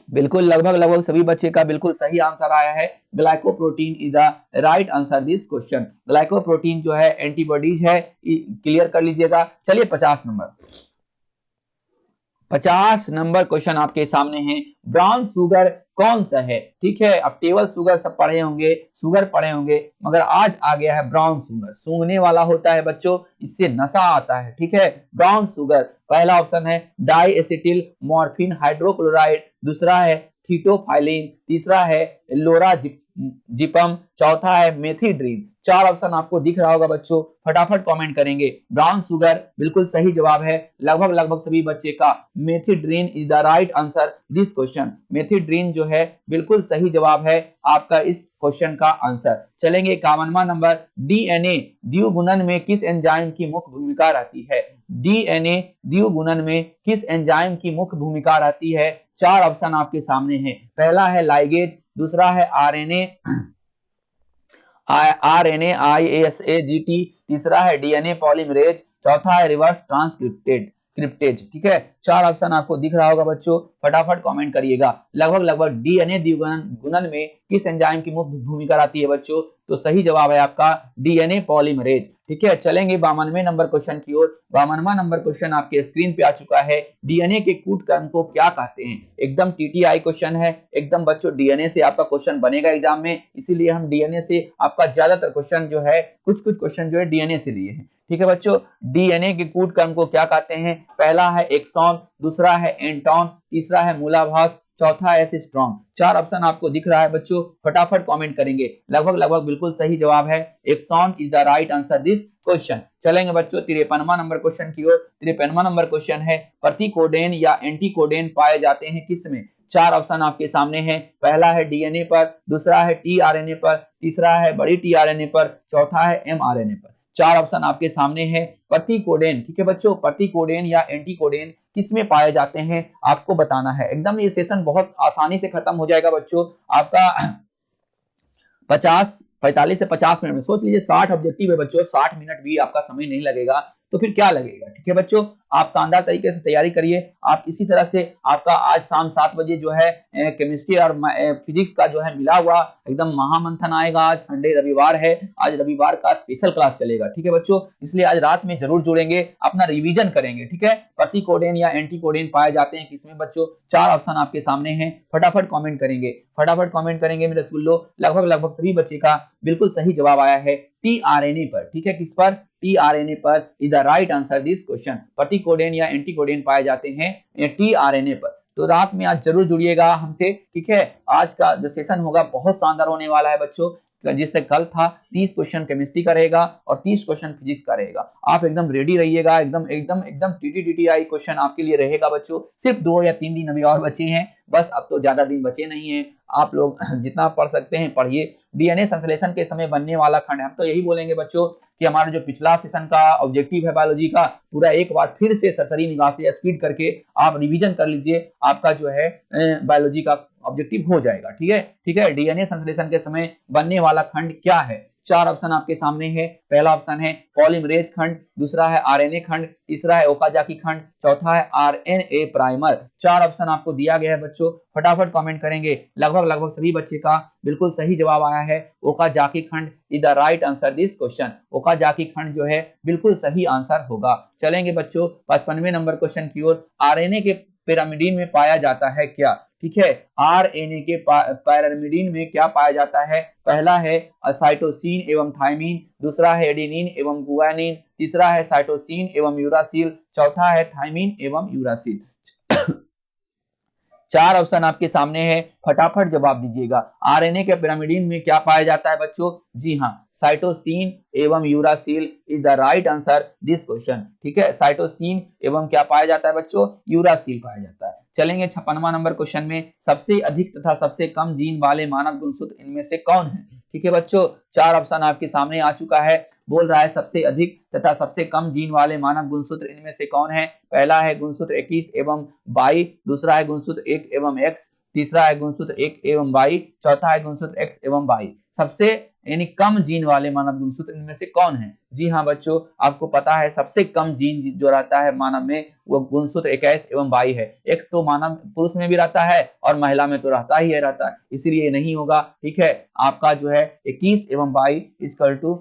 बिल्कुल लगभग सभी बच्चे का बिल्कुल सही आंसर आया है, glycoprotein is the right answer this question. Glycoprotein जो है एंटीबॉडीज है, क्लियर कर लीजिएगा। चलिए 50 नंबर क्वेश्चन आपके सामने है, ब्राउन शुगर कौन सा है? ठीक है, अब टेबल शुगर सब पढ़े होंगे, शुगर पढ़े होंगे, मगर आज आ गया है ब्राउन शुगर। सूंघने वाला होता है बच्चों, इससे नशा आता है। ठीक है, ब्राउन शुगर, पहला ऑप्शन है डाई एसिटिल मॉर्फिन हाइड्रोक्लोराइड, दूसरा है थीटोफाइलिन, तीसरा है लोराजिपम, चौथा है मेथिड्रीन। चार ऑप्शन आपको दिख रहा होगा बच्चों, फटाफट कमेंट करेंगे। ब्राउन शुगर बिल्कुल सही जवाब है, लगभग सभी बच्चे का methedrine is the right answer this question. Methedrine जो है बिल्कुल सही जवाब है आपका इस क्वेश्चन का आंसर। चलेंगे 51वां नंबर, डीएनए द्विगुणन में किस एंजाइम की मुख्य भूमिका रहती है? डीएनए द्विगुणन में किस एंजाइम की मुख्य भूमिका रहती है? चार ऑप्शन आपके सामने हैं, पहला है लाइगेज, दूसरा है आरएनए आईएसएजीटी, तीसरा है डीएनए पॉलीमरेज, चौथा है रिवर्स ट्रांसक्रिप्टेड। क्रिप्टेज। ठीक है, 4 ऑप्शन आपको दिख रहा होगा बच्चों, फटाफट कमेंट करिएगा। लगभग डीएनए द्विगुणन में किस एंजाइम की मुख्य भूमिका रहती है बच्चों? तो सही जवाब है आपका डीएनए पॉलीमरेज। ठीक है, चलेंगे 52वें नंबर क्वेश्चन की ओर। 52वां नंबर क्वेश्चन आपके स्क्रीन पे आ चुका है। डीएनए के कूट कर्म को क्या कहते हैं? एकदम टीटीआई क्वेश्चन है, एकदम बच्चों डीएनए से आपका क्वेश्चन बनेगा एग्जाम में, इसीलिए हम डीएनए से आपका ज्यादातर क्वेश्चन जो है, कुछ क्वेश्चन जो है डीएनए से लिए हैं। ठीक है बच्चों, डीएनए के कूट कर्म को क्या कहते हैं? पहला है एक्सॉन, दूसरा है एंटॉन, तीसरा है मूलाभास, चौथा है सिस्ट्रॉन। 4 ऑप्शन आपको दिख रहा है बच्चों, फटाफट कमेंट करेंगे। लगभग बिल्कुल सही जवाब है, axon is the right answer this question. चलेंगे बच्चों 53वां नंबर क्वेश्चन की ओर। 53वां नंबर क्वेश्चन है, प्रतिकोडेन या एंटीकोडेन पाए जाते हैं किसमें? 4 ऑप्शन आपके सामने हैं। पहला है डीएनए पर, दूसरा है टीआरएनए पर, तीसरा है बड़ी टीआरएनए पर, चौथा है एमआरएनए पर। 4 ऑप्शन आपके सामने हैं। प्रतिकोडेन, ठीक है बच्चों, प्रतिकोडेन या एंटीकोडेन किसमें पाए जाते हैं आपको बताना है। एकदम ये सेशन बहुत आसानी से खत्म हो जाएगा बच्चों आपका 45 से 50 मिनट में। सोच लीजिए 60 ऑब्जेक्टिव है बच्चों, 60 मिनट भी आपका समय नहीं लगेगा, तो फिर क्या लगेगा। ठीक है बच्चों, आप शानदार तरीके से तैयारी करिए। आप इसी तरह से आपका आज शाम 7 बजे जो है केमिस्ट्री और फिजिक्स का जो है मिला हुआ एकदम महामंथन आएगा। आज संडे रविवार है, आज रविवार का स्पेशल क्लास चलेगा। ठीक है बच्चों, इसलिए आज रात में जरूर जुड़ेंगे, अपना रिवीजन करेंगे। ठीक है, प्रतिकोडेन या एंटीकोडेन पाए जाते हैं किसमें बच्चों? 4 ऑप्शन आपके सामने हैं, फटाफट कमेंट करेंगे, फटाफट कमेंट करेंगे मेरे रसगुल्लो। लगभग सभी बच्चे का बिल्कुल सही जवाब आया है टीआरएनए पर। ठीक है, किस पर? टीआरएनए पर is the right answer this question. प्रतिकोडेन या एंटीकोडेन पाए जाते हैं टीआरएनए पर। तो रात में आज जरूर जुड़िएगा हमसे। ठीक है, आज का जो सेशन होगा बहुत शानदार होने वाला है बच्चों। जिससे कल था 30 क्वेश्चन केमिस्ट्री का रहेगा और 30 क्वेश्चन फिजिक्स का रहेगा। आप एकदम रेडी रहिएगा, एकदम टीटीटीआई क्वेश्चन आपके लिए रहेगा बच्चों। सिर्फ 2 या 3 दिन अभी और बचे हैं, बस अब तो ज्यादा दिन बचे नहीं है। आप लोग जितना पढ़ सकते हैं पढ़िए। डीएनए संश्लेषण के समय बनने वाला खंड, हम तो यही बोलेंगे बच्चों कि हमारा जो पिछला सेशन का ऑब्जेक्टिव है बायोलॉजी का, पूरा एक बार फिर से सरसरी निगाह से स्पीड करके आप रिवीजन कर लीजिए, आपका जो है बायोलॉजी का ऑब्जेक्टिव हो जाएगा। ठीक है, डीएनए संश्लेषण के समय बनने वाला खंड क्या है? 4 ऑप्शन आपके सामने है। पहला ऑप्शन है पॉलीमरेज खंड, दूसरा है आरएनए खंड, तीसरा है ओकाजाकी खंड, चौथा है आरएनए प्राइमर। 4 ऑप्शन आपको दिया गया है बच्चों, फटाफट कमेंट करेंगे। लगभग सभी बच्चे का बिल्कुल सही जवाब आया है, ओकाजाकी खंड is the right answer this question. Okazaki खंड जो है बिल्कुल सही आंसर होगा। चलेंगे बच्चों 55वें नंबर क्वेश्चन की ओर। आरएनए के पिरामिडीन में पाया जाता है क्या? ठीक है, आरएनए के पैरामिडीन में क्या पाया जाता है? पहला है साइटोसिन एवं थाइमिन, दूसरा है एडेनिन एवं गुआनिन, तीसरा है साइटोसिन एवं यूरासिल, चौथा है थाइमिन एवं यूरासिल। 4 ऑप्शन आपके सामने है, फटाफट जवाब दीजिएगा। आरएनए के पिरामिडीन में क्या पाया जाता है बच्चों? जी हाँ, साइटोसिन एवं uracil is the right answer this question. ठीक है, साइटोसिन एवं क्या पाया जाता है बच्चों? यूरासिल पाया जाता है। चलेंगे 56वां नंबर क्वेश्चन में। सबसे अधिक तथा सबसे कम जीन वाले मानव गुणसूत्र इनमें से कौन है? ठीक है बच्चों, 4 ऑप्शन आपके सामने आ चुका है। बोल रहा है सबसे अधिक तथा सबसे कम जीन वाले मानव गुणसूत्र इनमें से कौन है? पहला है गुणसूत्र 21 एवं 22, दूसरा है गुणसूत्र 1 एवं x, तीसरा है गुणसूत्र 1 एवं 22, चौथा है गुणसूत्र x एवं 22। सबसे यानी कम जीन वाले मानव गुणसूत्र इनमें से कौन है? जी हाँ बच्चों, आपको पता है सबसे कम जीन जो रहता है मानव में वो गुणसूत्र 21 एवं 22 है। x तो मानव पुरुष में भी रहता है और महिला में तो रहता ही है रहता है, इसीलिए नहीं होगा। ठीक है, आपका जो है 21 एवं 22 इक्वल टू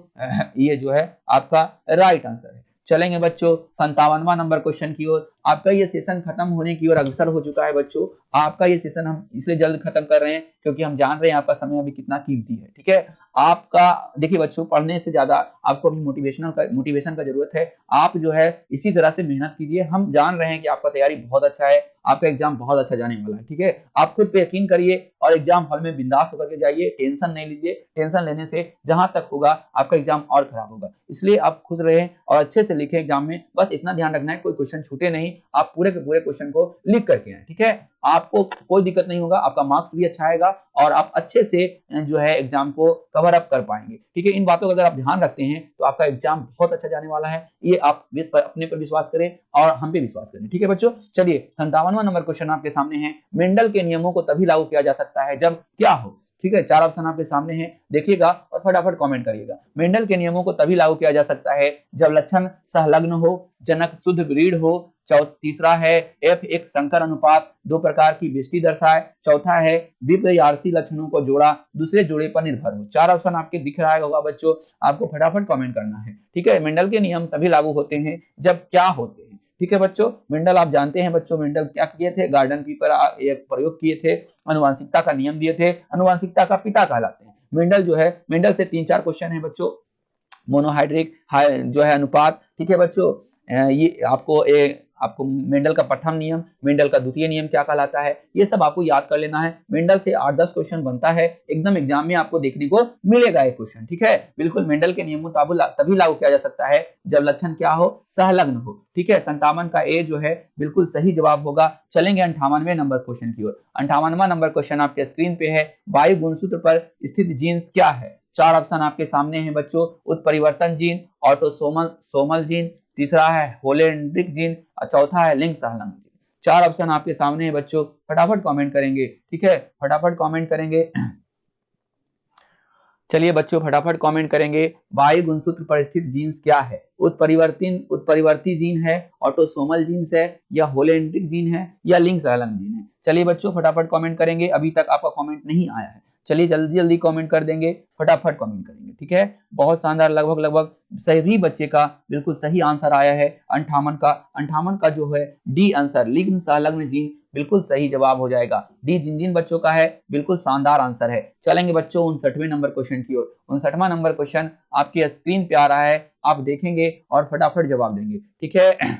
ये जो है आपका राइट आंसर है। चलेंगे बच्चों 57वां नंबर क्वेश्चन की ओर। आपका ये सेशन खत्म होने की ओर अग्रसर हो चुका है बच्चों। आपका ये सेशन हम इसलिए जल्द खत्म कर रहे हैं क्योंकि हम जान रहे हैं आपका समय अभी कितना कीमती है। ठीक है, आपका देखिए बच्चों, पढ़ने से ज्यादा आपको अभी मोटिवेशन का जरूरत है। आप जो है इसी तरह से मेहनत कीजिए। हम जान रहे हैं कि आपका तैयारी बहुत अच्छा है, आपका एग्जाम बहुत अच्छा जाने वाला है। ठीक है, आप खुद पे यकीन करिए और एग्जाम हॉल में बिंदास होकर के जाइए, टेंशन नहीं लीजिए। टेंशन लेने से जहां तक होगा आपका एग्जाम और खराब होगा, इसलिए आप खुश रहें और अच्छे से लिखें एग्जाम में। बस इतना ध्यान रखना है कोई क्वेश्चन छूटे नहीं, आप पूरे के पूरे क्वेश्चन को लिख करके आए। ठीक है, आपको कोई दिक्कत नहीं होगा, आपका मार्क्स भी अच्छा आएगा और आप अच्छे से जो है एग्जाम को कवर अप कर पाएंगे। ठीक है, इन बातों का अगर आप ध्यान रखते हैं तो आपका एग्जाम बहुत अच्छा जाने वाला है। ये आप अपने पर विश्वास करें और हम पे विश्वास करें। ठीक है बच्चों, चलिए 57वां नंबर क्वेश्चन आपके सामने है। मेंडल के नियमों को तभी लागू किया जा सकता है जब क्या हो? ठीक है, 4 ऑप्शन आपके सामने हैं, देखिएगा और फटाफट कमेंट करिएगा। मेंडल के नियमों को तभी लागू किया जा सकता है जब लक्षण सहलग्न हो, जनक शुद्ध ब्रीड हो, तीसरा है F एक संकर अनुपात, दो प्रकार की विष्टि दर्शाए। चौथा है विपर्यायसी लक्षणों को जोड़ा दूसरे जोड़े पर निर्भर हो। चार ऑप्शन आपके दिख रहा होगा बच्चों, आपको फटाफट कमेंट करना है। ठीक है, मेंडल के नियम तभी लागू होते हैं जब क्या होते हैं। ठीक है बच्चों, मेंडल आप जानते हैं बच्चों, मेंडल क्या किए थे, गार्डन की पर एक प्रयोग किए थे, अनुवांशिकता का नियम दिए थे, अनुवांशिकता का पिता कहलाते हैं। मेंडल जो है, मेंडल से 3-4 क्वेश्चन है बच्चों, मोनोहाइड्रिक जो है अनुपात। ठीक है बच्चों, ये आपको मेंडल का प्रथम नियम, मेंडल का द्वितीय नियम क्या कहलाता है, ये सब आपको याद कर लेना है। मेंडल से 8-10 क्वेश्चन बनता है, एकदम एग्जाम में आपको देखने को मिलेगा एक क्वेश्चन। ठीक है, बिल्कुल मेंडल के नियमों तभी लागू किया जा सकता है जब लक्षण क्या हो, सहलग्न हो। ठीक है, 57 का ए जो है बिल्कुल सही जवाब होगा। चलेंगे 58वें नंबर क्वेश्चन की ओर। 58वां नंबर क्वेश्चन आपके स्क्रीन पे है, वायु गुणसूत्र पर स्थित जीन्स क्या है। चार ऑप्शन आपके सामने हैं बच्चों, उत्परिवर्तन जीन, ऑटोसोमल जीन, तीसरा है होलेंड्रिक जीन और चौथा है लिंग सहलग्न जीन। चार ऑप्शन आपके सामने है बच्चों, फटाफट कमेंट करेंगे। ठीक है, फटाफट कमेंट करेंगे। चलिए बच्चों फटाफट कमेंट करेंगे, वायु गुणसूत्र पर स्थित जीन्स क्या है। उत्परिवर्ती जीन है, ऑटोसोमल जीन्स है, या होलेंड्रिक जीन है, या लिंग सहलग्न जीन है। चलिए बच्चों फटाफट कमेंट करेंगे, अभी तक आपका कमेंट नहीं आया है, चलिए जल्दी जल्दी कमेंट कर देंगे, फटाफट कमेंट करेंगे। ठीक है, बहुत शानदार, लगभग सभी बच्चे का बिल्कुल सही आंसर आया है। 58 का जो है डी आंसर, लिंग सहलग्न जीन, बिल्कुल सही जवाब हो जाएगा। डी जिन बच्चों का है, बिल्कुल शानदार आंसर है। चलेंगे बच्चों 59वें नंबर क्वेश्चन की ओर। 59वां नंबर क्वेश्चन आपके स्क्रीन पे आ रहा है, आप देखेंगे और फटाफट जवाब देंगे। ठीक है,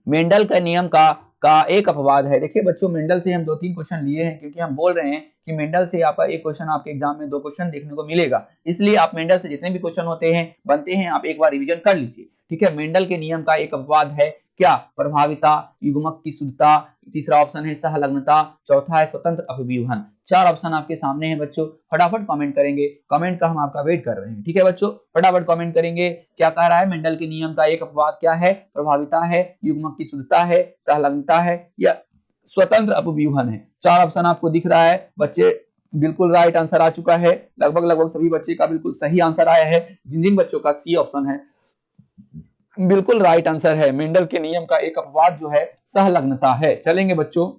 मेंडल का नियम का एक अपवाद है। देखिए बच्चों, मेंडल से हम 2-3 क्वेश्चन लिए हैं, क्योंकि हम बोल रहे हैं कि मेंडल से आपका एक क्वेश्चन आपके एग्जाम में 2 क्वेश्चन देखने को मिलेगा, इसलिए आप मेंडल से जितने भी क्वेश्चन होते हैं बनते हैं, आप एक बार रिवीजन कर लीजिए। ठीक है, मेंडल के नियम का एक अपवाद है क्या, प्रभाविता, युग्मक की शुद्धता, तीसरा ऑप्शन है सहलग्नता, चौथा है स्वतंत्र अपव्यूहन। चार ऑप्शन आपके सामने हैं बच्चों, फटाफट कमेंट करेंगे, कमेंट का हम आपका वेट कर रहे हैं। ठीक है बच्चों, फटाफट कमेंट करेंगे। क्या कह रहा है, मेंडल के नियम का एक अपवाद क्या है, प्रभाविता है, युग्मक की शुद्धता है, सहलग्नता है, या स्वतंत्र अपव्यूहन है। चार ऑप्शन आपको दिख रहा है बच्चे, बिल्कुल राइट आंसर आ चुका है। लगभग सभी बच्चे का बिल्कुल सही आंसर आया है। जिन बच्चों का सी ऑप्शन है, बिल्कुल राइट आंसर है। मेंडल के नियम का एक अपवाद जो है सहलग्नता है। चलेंगे बच्चों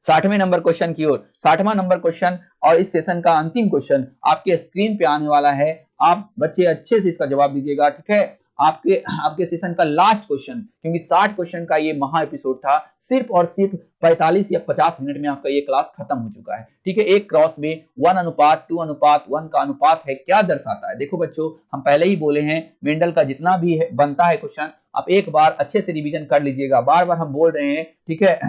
60वें नंबर क्वेश्चन की ओर। 60वां नंबर क्वेश्चन और इस सेशन का अंतिम क्वेश्चन आपके स्क्रीन पे आने वाला है। आप बच्चे अच्छे से इसका जवाब दीजिएगा। ठीक है, आपके सेशन का लास्ट क्वेश्चन, क्योंकि 60 क्वेश्चन का ये महा एपिसोड था, सिर्फ और सिर्फ 45 या 50 मिनट में आपका ये क्लास खत्म हो चुका है। ठीक है, एक क्रॉस में 1:2:1 का अनुपात है, क्या दर्शाता है। देखो बच्चों, हम पहले ही बोले हैं, मेंडल का जितना भी बनता है क्वेश्चन, आप एक बार अच्छे से रिवीजन कर लीजिएगा। बार बार हम बोल रहे हैं, ठीक है,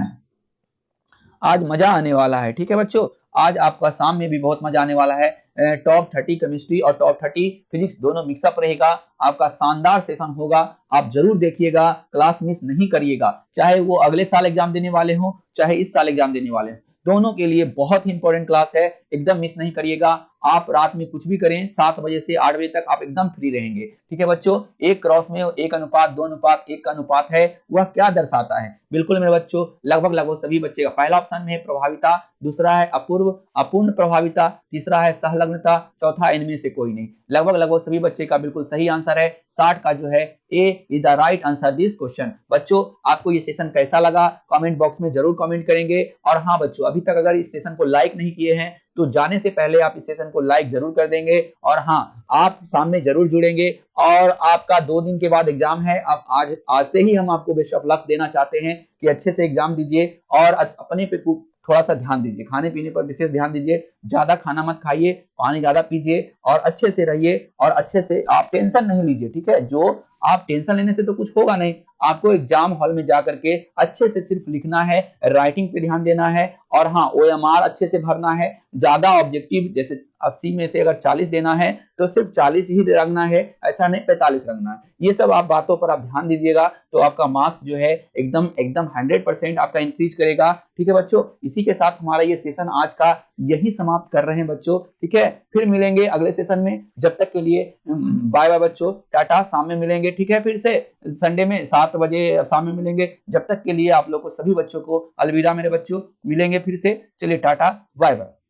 आज मजा आने वाला है। ठीक है बच्चों, आज आपका शाम में भी बहुत मजा आने वाला है। टॉप 30 केमिस्ट्री और टॉप 30 फिजिक्स दोनों मिक्सअप रहेगा, आपका शानदार सेशन होगा। आप जरूर देखिएगा, क्लास मिस नहीं करिएगा, चाहे वो अगले साल एग्जाम देने वाले हो, चाहे इस साल एग्जाम देने वाले हो, दोनों के लिए बहुत ही इंपॉर्टेंट क्लास है, एकदम मिस नहीं करिएगा। आप रात में कुछ भी करें, 7 बजे से 8 बजे तक आप एकदम फ्री रहेंगे। ठीक है बच्चों, एक क्रॉस में 1:2:1 का अनुपात है, वह क्या दर्शाता है। बिल्कुल मेरे बच्चों, लगभग सभी बच्चे का पहला ऑप्शन में प्रभाविता, दूसरा है अपूर्ण प्रभाविता, तीसरा है सहलग्नता, चौथा इनमें से कोई नहीं। लगभग सभी बच्चे का बिल्कुल सही आंसर है। 60 का जो है A is the right answer this question. बच्चों, आपको ये सेशन कैसा लगा, कमेंट बॉक्स में जरूर कमेंट करेंगे। और हाँ बच्चों, अभी तक अगर इस सेशन को लाइक नहीं किए हैं तो जाने से पहले आप इस सेशन को लाइक जरूर कर देंगे। और हाँ, आप सामने जरूर जुड़ेंगे। और आपका 2 दिन के बाद एग्जाम है, अब आज से ही हम आपको बेस्ट ऑफ लक देना चाहते हैं कि अच्छे से एग्जाम दीजिए और अपने पे थोड़ा सा ध्यान दीजिए, खाने पीने पर विशेष ध्यान दीजिए, ज्यादा खाना मत खाइए, पानी ज्यादा पीजिए और अच्छे से रहिए। और अच्छे से आप टेंशन नहीं लीजिए। ठीक है, जो आप टेंशन लेने से तो कुछ होगा नहीं, आपको एग्जाम हॉल में जाकर के अच्छे से सिर्फ लिखना है, राइटिंग पे ध्यान देना है। और हाँ, OMR अच्छे से भरना है, ज्यादा ऑब्जेक्टिव, जैसे 80 में से अगर 40 देना है तो सिर्फ 40 ही रखना है, ऐसा नहीं 45 रखना है। ये सब आप बातों पर आप ध्यान दीजिएगा तो आपका मार्क्स जो है एकदम 100% आपका इंक्रीज करेगा। ठीक है बच्चों, इसी के साथ हमारा ये सेशन आज का यही समाप्त कर रहे हैं बच्चों। ठीक है, फिर मिलेंगे अगले सेशन में, जब तक के लिए बाय बाय बच्चों, टाटा, शाम में मिलेंगे। ठीक है, फिर से संडे में 7 बजे शाम में मिलेंगे। जब तक के लिए आप लोग को, सभी बच्चों को अलविदा मेरे बच्चों, मिलेंगे फिर से। चलिए टाटा, बाय बाय।